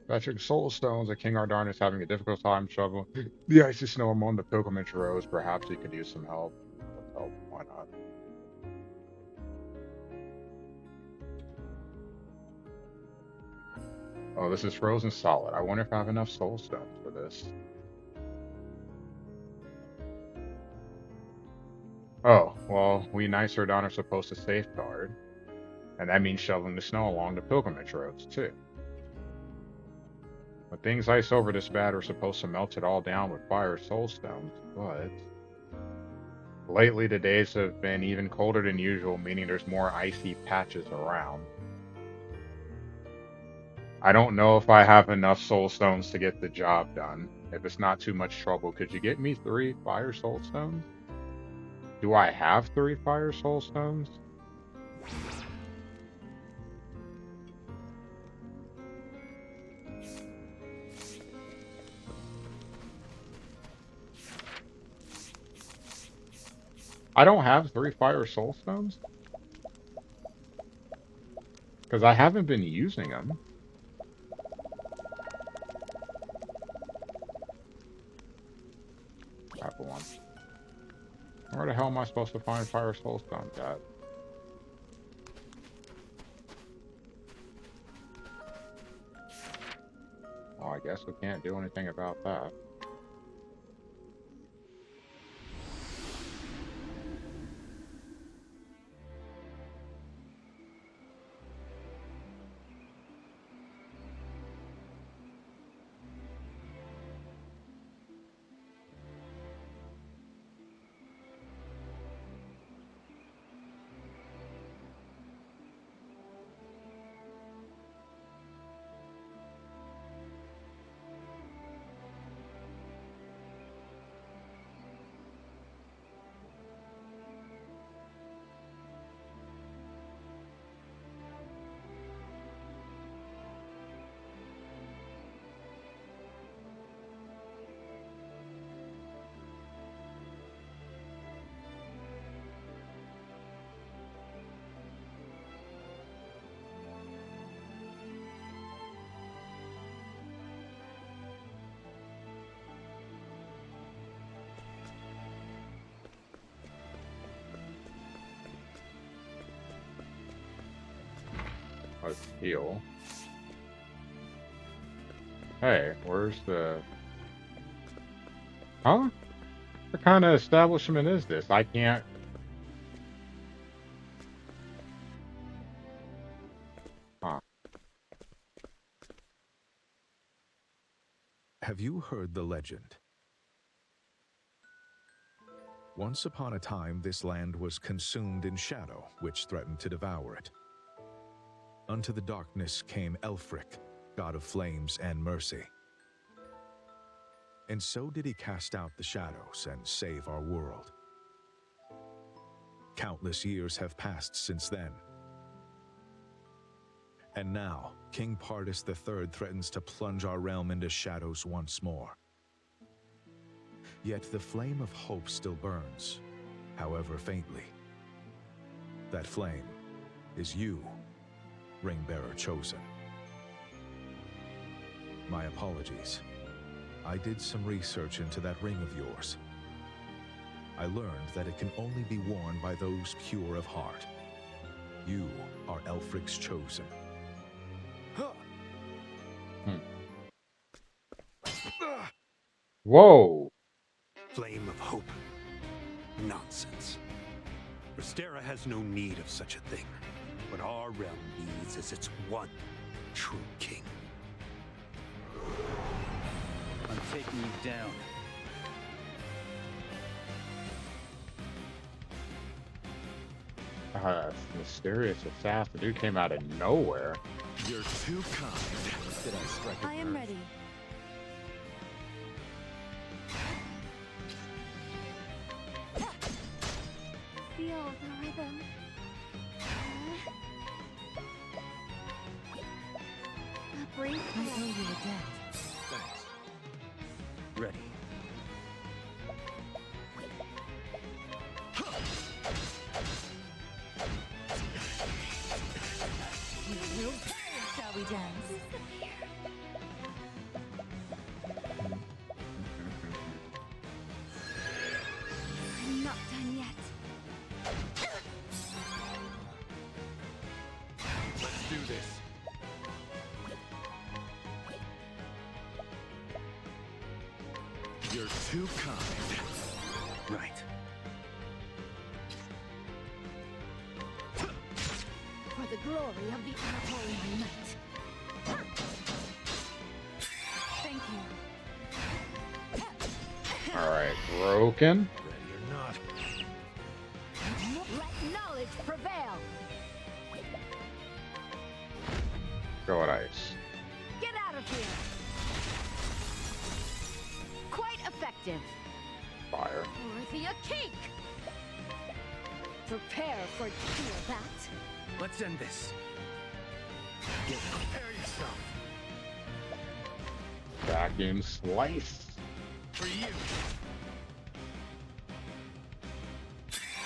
Fetching soul stones, the King Ardarn is having a difficult time shoveling the icy snow among the pilgrimage roads. Perhaps he could use some help. Let's help. Why not? Oh, this is frozen solid. I wonder if I have enough soul stones for this. Oh, well, we Knights Ardarn are supposed to safeguard, and that means shoveling the snow along the pilgrimage roads, too. When things ice over this bad, we're supposed to melt it all down with fire soul stones, but lately the days have been even colder than usual, meaning there's more icy patches around. I don't know if I have enough soul stones to get the job done. If it's not too much trouble, could you get me 3 fire soul stones? Do I have 3 fire soul stones? I don't have 3 fire soul stones? Because I haven't been using them. Apple one. Where the hell am I supposed to find fire soul stones at? Well, I guess we can't do anything about that. Let's heal. Hey, where's the... Huh? What kind of establishment is this? I can't... Huh. Have you heard the legend? Once upon a time, this land was consumed in shadow, which threatened to devour it. Unto the darkness came Elfric, god of flames and mercy. And so did he cast out the shadows and save our world. Countless years have passed since then. And now, King Pardis III threatens to plunge our realm into shadows once more. Yet the flame of hope still burns, however faintly. That flame is you, Ringbearer Chosen. My apologies. I did some research into that ring of yours. I learned that it can only be worn by those pure of heart. You are Elfric's chosen. Whoa! Flame of hope. Nonsense. Restera has no need of such a thing. What our realm needs is its one true king. I'm taking you down. Mysterious assassin. The dude came out of nowhere. You're too kind. Did I strike I am ready. Feel the rhythm. A brief I owe you a debt. Thanks. chance. I'm not done yet. Let's do this. You're too kind. Right. For the glory of the Anatolian Night. Thank you. Alright, broken. Ready or not. Let knowledge prevail. Go at ice. Get out of here. Quite effective. Fire. Worthy a cake. Prepare for that. Let's end this. Prepare yourself. Vacuum slice. For you.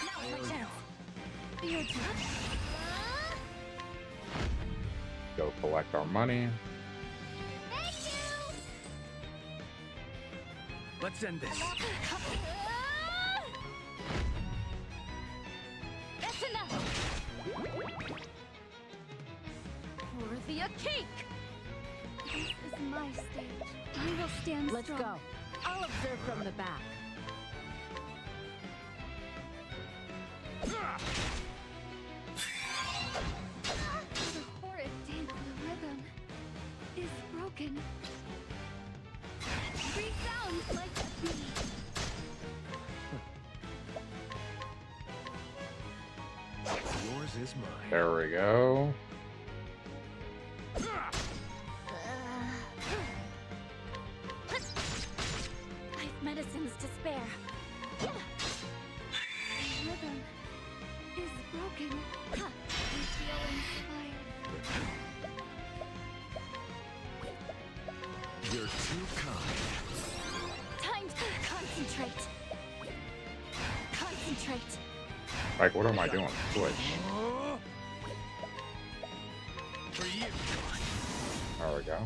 Now's my chance. Your turn. Go collect our money. Thank you. Let's end this. That's enough. Worthy a cake. This is my stage. I will stand Let's strong. go. I'll observe from the back. The horrid dance of the rhythm is broken. Resounds like a bee. Yours is mine. There we go. I've medicines to spare. The rhythm is broken. I feel inspired. You're too kind. Time to concentrate. Concentrate. Like, what am I doing? Switch. For you. There we go.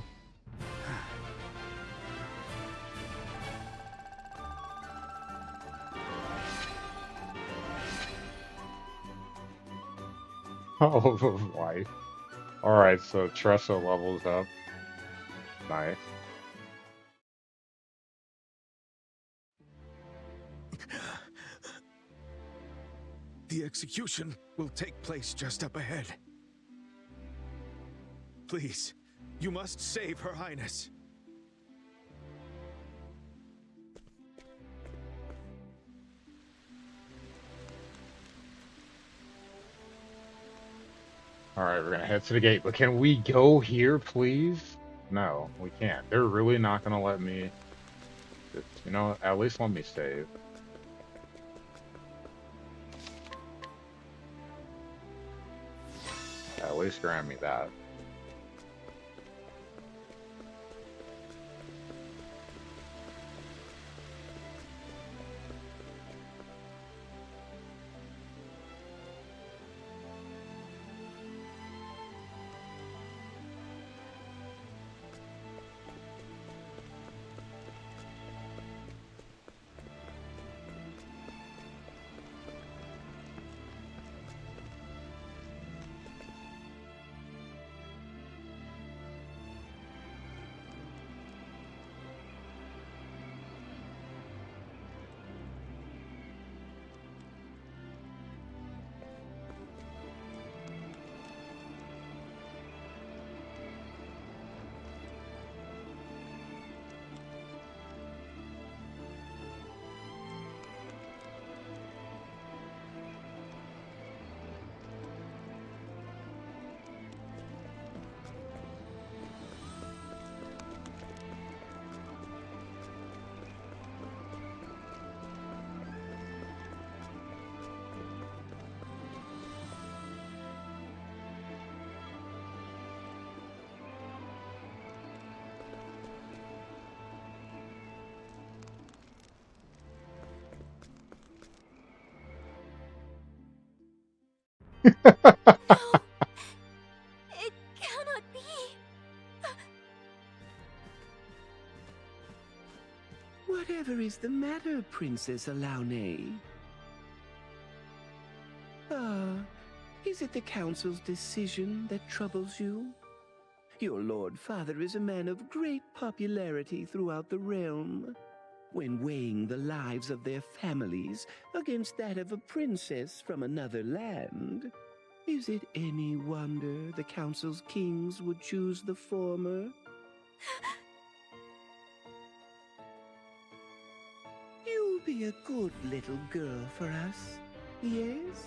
Oh, life. Alright, so Tressa levels up. Nice. The execution will take place just up ahead. Please, you must save Her Highness. Alright, we're gonna head to the gate, but can we go here, please? No, we can't. They're really not gonna let me... Just, you know, at least let me save. At least grant me that. No! It cannot be! Whatever is the matter, Princess Alaune? Ah, is it the Council's decision that troubles you? Your Lord Father is a man of great popularity throughout the realm. When weighing the lives of their families against that of a princess from another land, is it any wonder the Council's kings would choose the former? You'll be a good little girl for us, yes?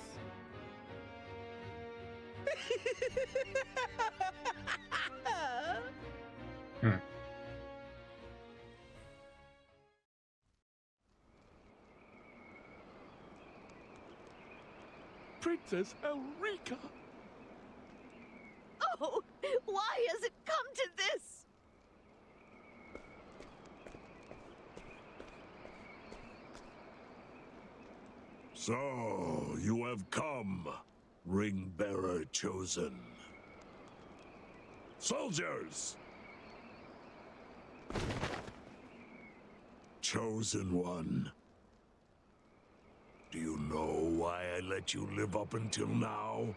Princess Elrica! Oh, why has it come to this? So, you have come, ring bearer chosen. Soldiers! Chosen one. Do you know why I let you live up until now?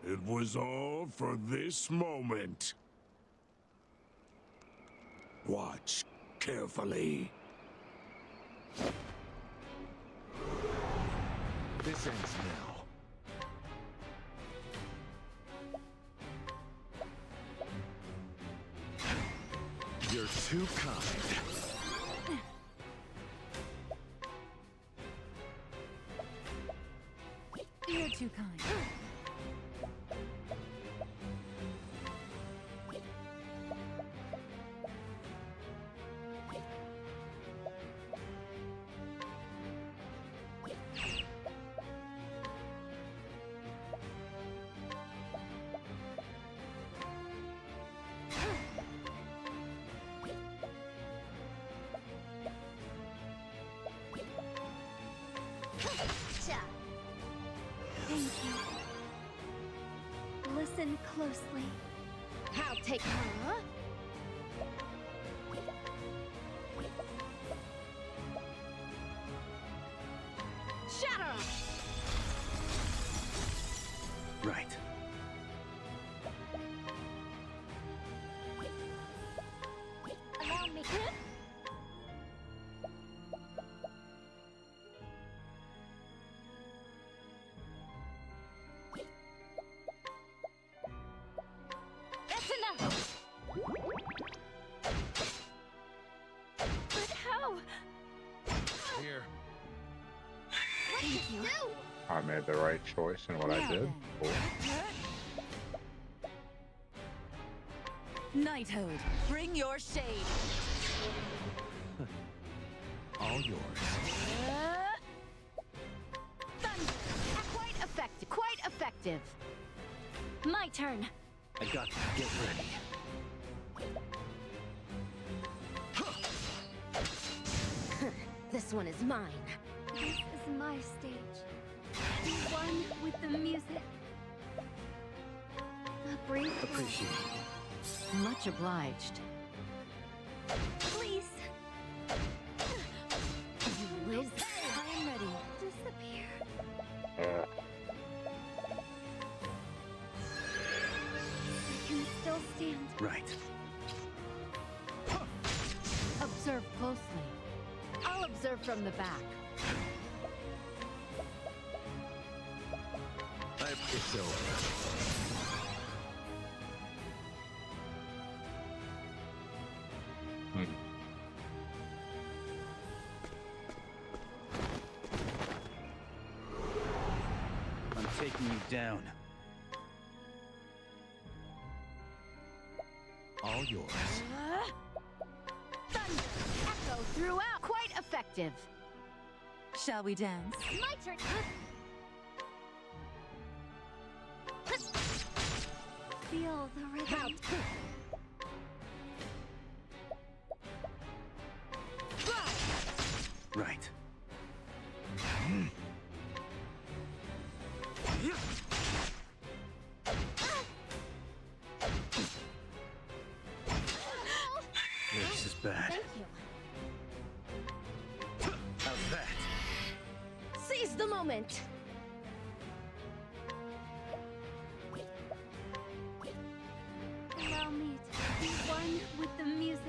It was all for this moment. Watch carefully. This ends now. You're too kind. You're too kind. Thank you. Listen closely. I'll take her. Shatter! Right. Allow me. That's enough! But how? Here. Thank you. I made the right choice in what I did. Cool. Knighthood, bring your shade. All yours. Thunder! Quite effective. Quite effective. My turn. I got to get ready. This one is mine. This is my stage. The one with the music. A brief Appreciate it. Much obliged. Please. You will pay. I am ready. Disappear. I can still stand. Right. Observe closely. I'll observe from the back. It's over. I'm taking you down. All yours. Thunder! Echo throughout. Quite effective. Shall we dance? My turn. Feel the rhythm. Right. This is bad. Thank you. How's that? Seize the moment! Allow me to be one with the music.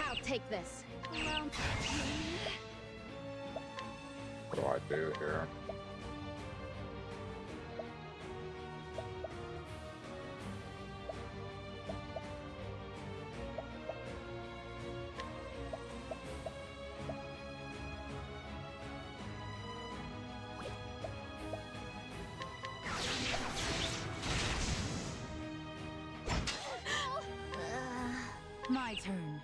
I'll take this. Allow me. What do I do here? My turn.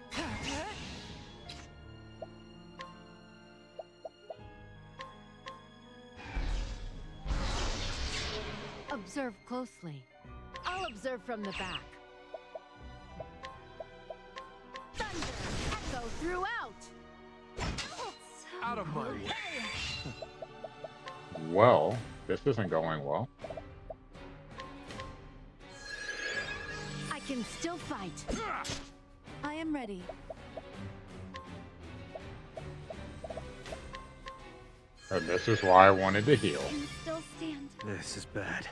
Observe closely. I'll observe from the back. Thunder! Echo throughout! Out of my way. Well, this isn't going well. I can still fight. I am ready. And this is why I wanted to heal. Can still stand. This is bad.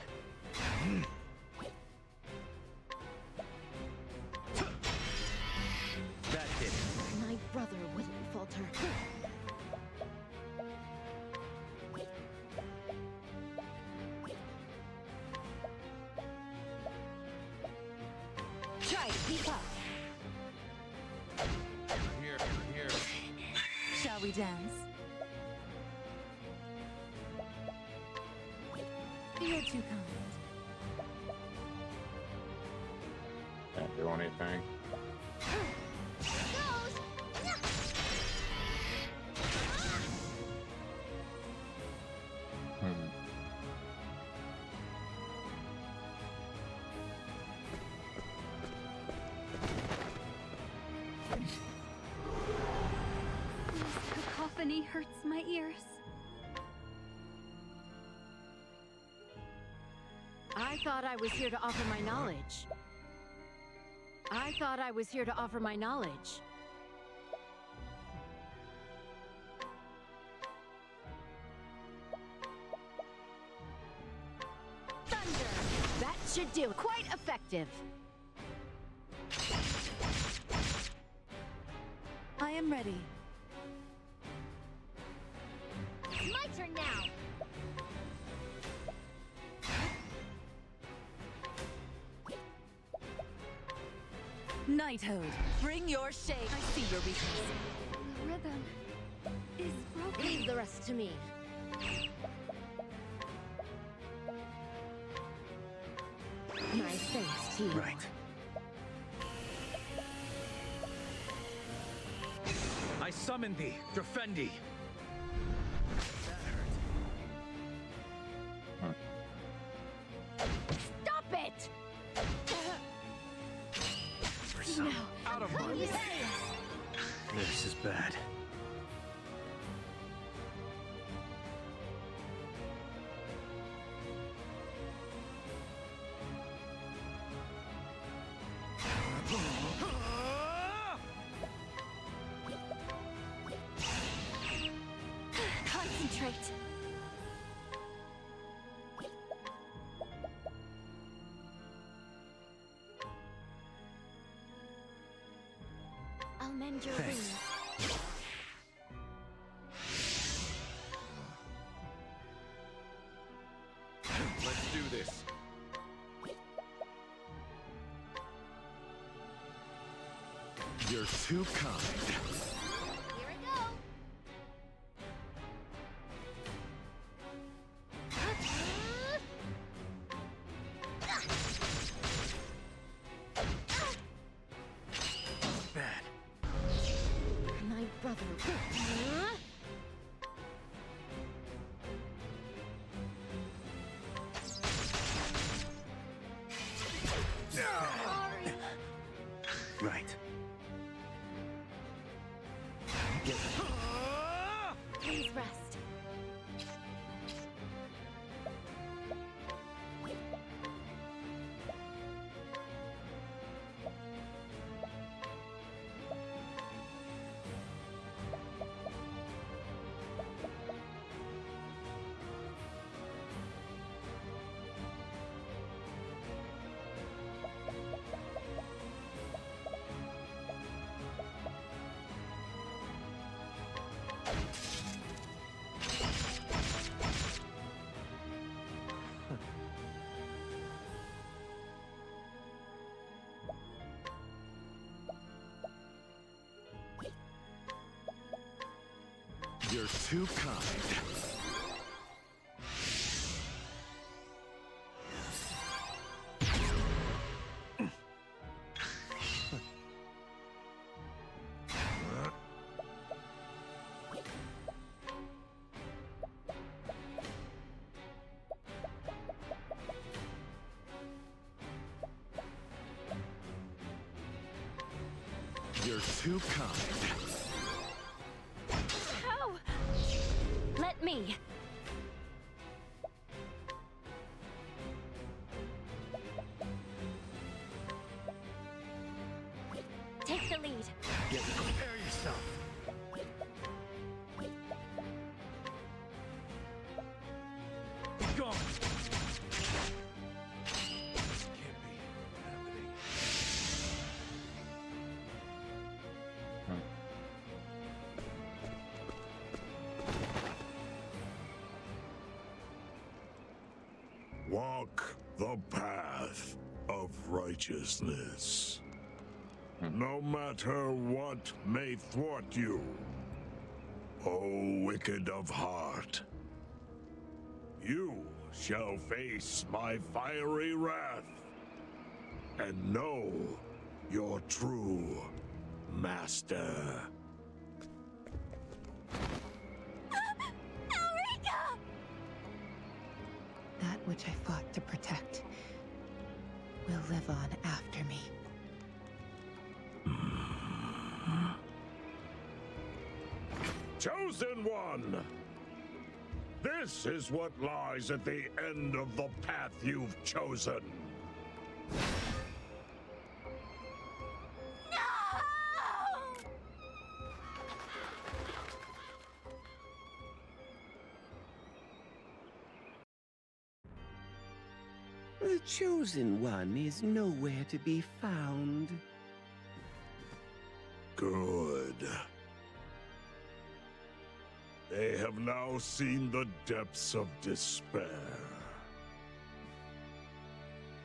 That did it. My brother wouldn't falter. Try to keep up. Here, here. Shall we dance? You're too kind. Can't do anything. This cacophony hurts my ears. I thought I was here to offer my knowledge. I thought I was here to offer my knowledge. Thunder! That should do. Quite effective. I am ready. It's my turn now. Knighthood, bring your shade. I see your weakness. The rhythm is broken. Leave the rest to me. My thanks to you. Right. I summon thee, Defendi. That hurt. Stop it! For some. Out of my way. This is bad. Concentrate. I'll mend your Thanks. wings. Let's do this. You're too kind. Here I go. Bad. My brother. Right. You're too kind. You're too kind. Ow! Let me. Take the lead. Prepare yourself. Go. This can't be happening. Walk the path of righteousness. No matter what may thwart you, O wicked of heart, you shall face my fiery wrath and know your true master. Elrica! That which I fought to protect will live on after me. Chosen One! This is what lies at the end of the path you've chosen. The Chosen One is nowhere to be found. Good. They have now seen the depths of despair.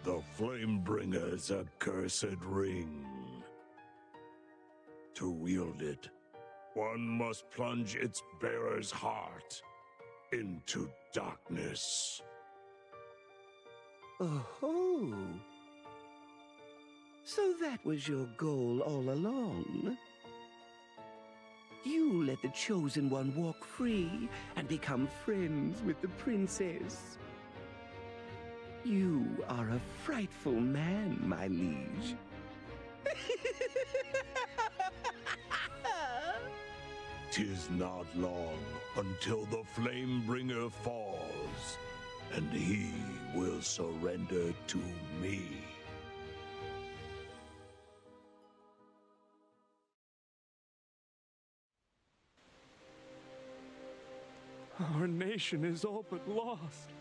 The Flamebringer's accursed ring. To wield it, one must plunge its bearer's heart into darkness. Oh-ho! So that was your goal all along? You let the Chosen One walk free and become friends with the princess. You are a frightful man, my liege. 'Tis not long until the Flamebringer falls, and he will surrender to me. Our nation is all but lost.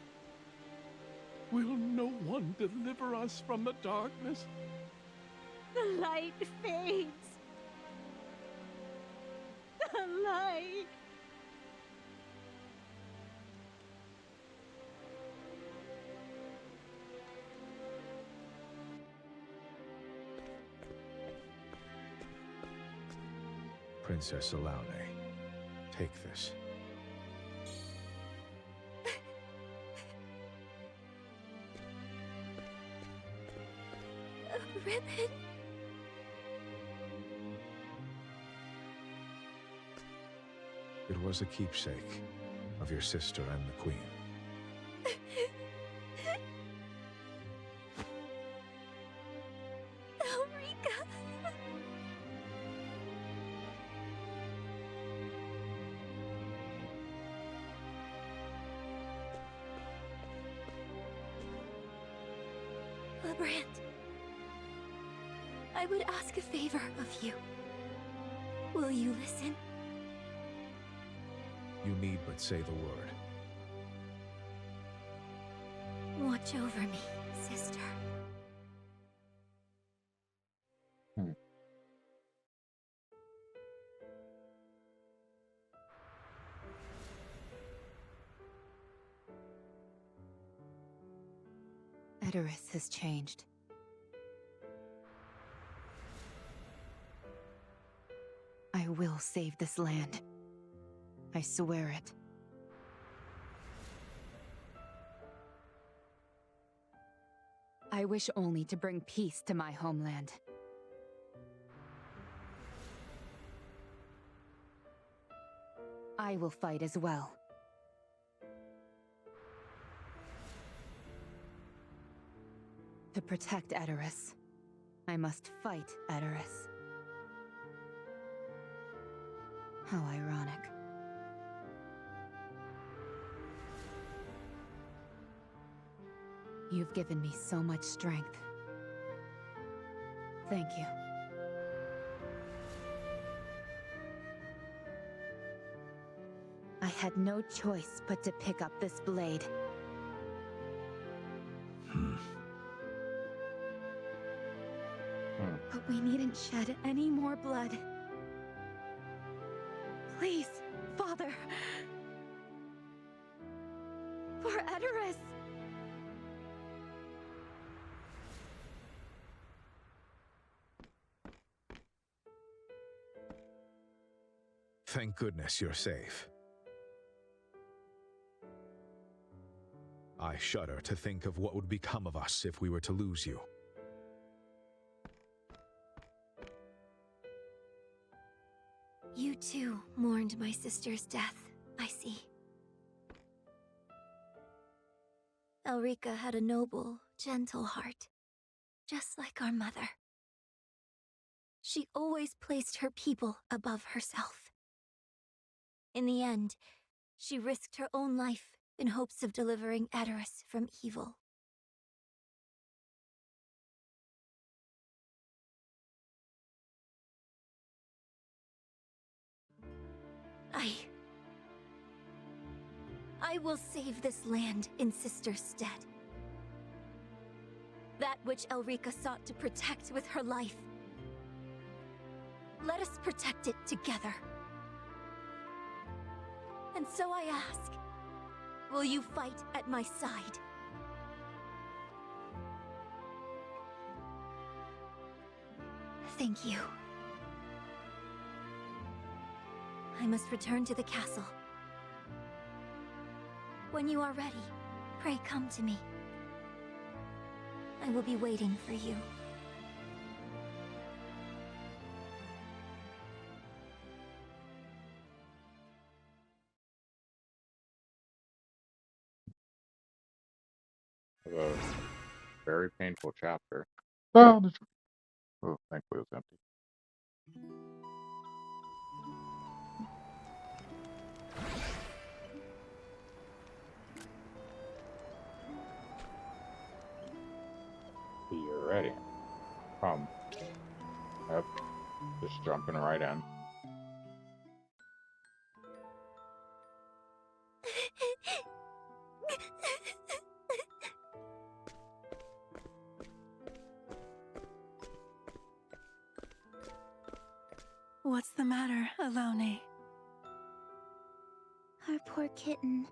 Will no one deliver us from the darkness? The light fades. The light. Princess Alaune, take this. A ribbon. It was a keepsake of your sister and the Queen. Elrica. Labrant, I would ask a favor of you. Will you listen? You need but say the word. Watch over me, sister. Edoras has changed. I will save this land. I swear it. I wish only to bring peace to my homeland. I will fight as well. To protect Edoras, I must fight Edoras. How ironic. You've given me so much strength. Thank you. I had no choice but to pick up this blade. But we needn't shed any more blood. Please, Father. For Edoras. Thank goodness you're safe. I shudder to think of what would become of us if we were to lose you. You too mourned my sister's death, I see. Elrica had a noble, gentle heart, just like our mother. She always placed her people above herself. In the end, she risked her own life in hopes of delivering Edoras from evil. I will save this land in Sister's stead. That which Elrica sought to protect with her life. Let us protect it together. And so I ask, will you fight at my side? Thank you. I must return to the castle. When you are ready, pray come to me. I will be waiting for you. A very painful chapter. Oh, thankfully it was empty. You're ready. Yep, just jumping right in. What's the matter, Alone? Our poor kitten.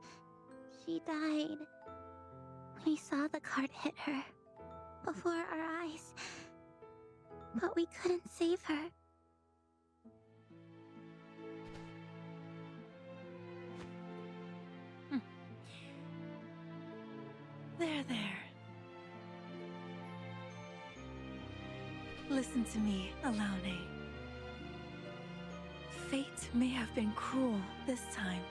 She died. We saw the cart hit her. Before our eyes. But we couldn't save her. There. Listen to me, Alone. Fate may have been cruel this time,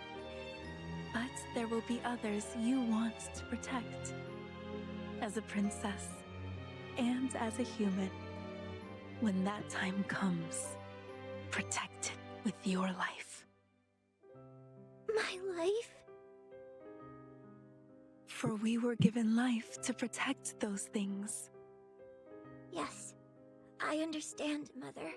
but there will be others you want to protect. As a princess, and as a human, when that time comes, protect it with your life. My life? For we were given life to protect those things. Yes, I understand, Mother.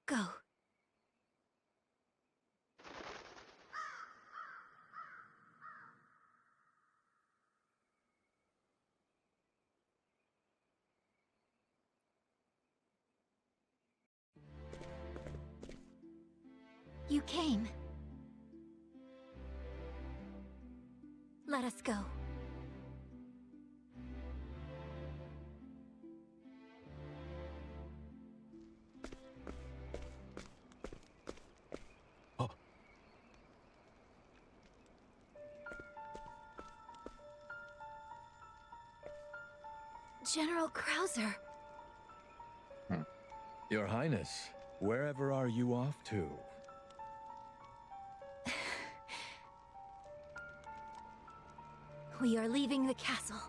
Go. You came. Let us go. General Krauser. Your Highness, wherever are you off to? We are leaving the castle.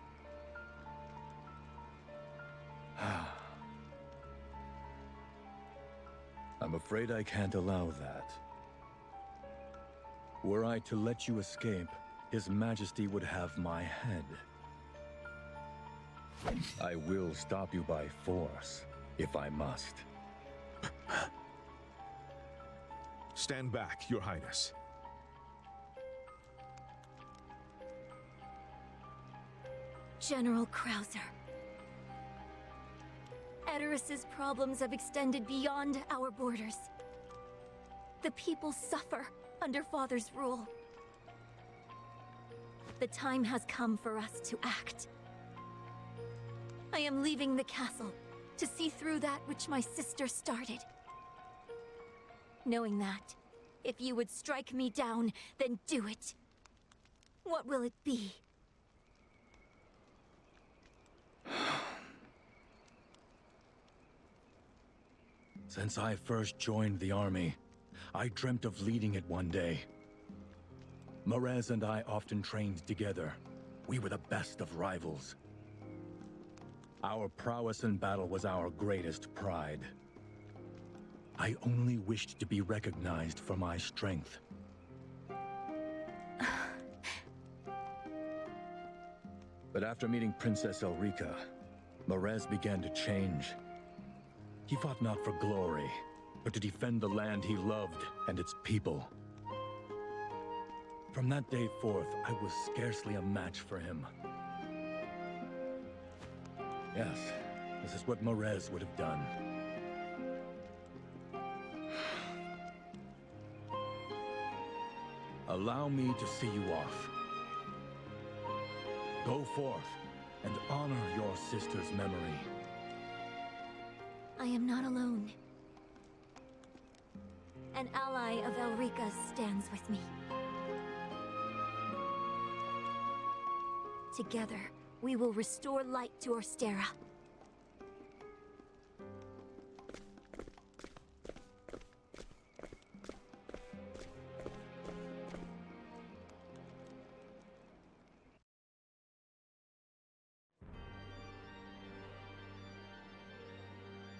I'm afraid I can't allow that. Were I to let you escape, His Majesty would have my head. I will stop you by force, if I must. Stand back, Your Highness. General Krauser. Edoras' problems have extended beyond our borders. The people suffer under Father's rule. The time has come for us to act. I am leaving the castle to see through that which my sister started. Knowing that, if you would strike me down, then do it. What will it be? Since I first joined the army, I dreamt of leading it one day. Marez and I often trained together. We were the best of rivals. Our prowess in battle was our greatest pride. I only wished to be recognized for my strength. But after meeting Princess Elrica, Marez began to change. He fought not for glory, but to defend the land he loved and its people. From that day forth, I was scarcely a match for him. Yes, this is what Marez would have done. Allow me to see you off. Go forth and honor your sister's memory. I am not alone. An ally of Elrica's stands with me. Together, we will restore light to Orstera.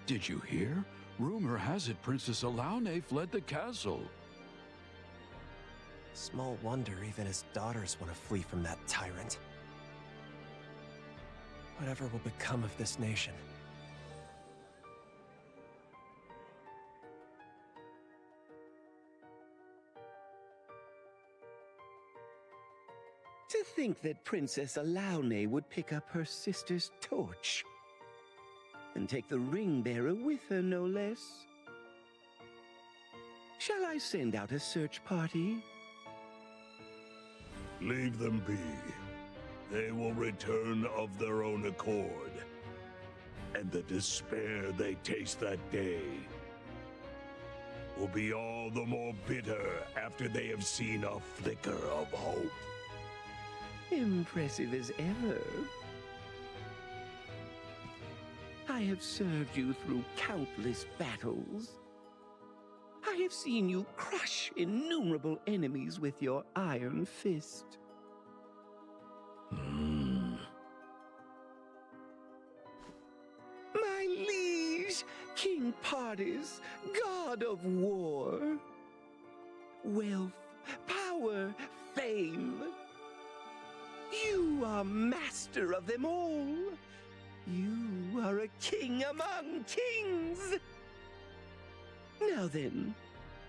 Did you hear? Rumor has it Princess Alaune fled the castle. Small wonder even his daughters want to flee from that tyrant. Whatever will become of this nation? To think that Princess Alaune would pick up her sister's torch. And take the ring bearer with her, no less. Shall I send out a search party? Leave them be. They will return of their own accord. And the despair they taste that day will be all the more bitter after they have seen a flicker of hope. Impressive as ever. I have served you through countless battles. I have seen you crush innumerable enemies with your iron fist. My liege, King Pardis, god of war. Wealth, power, fame. You are master of them all. You are a king among kings. Now then,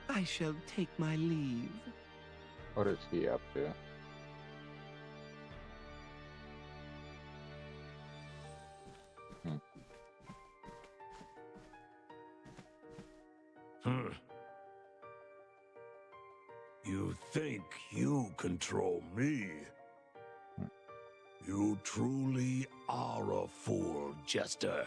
I shall take my leave. What is he up to? You think you control me? You truly are a fool, Jester.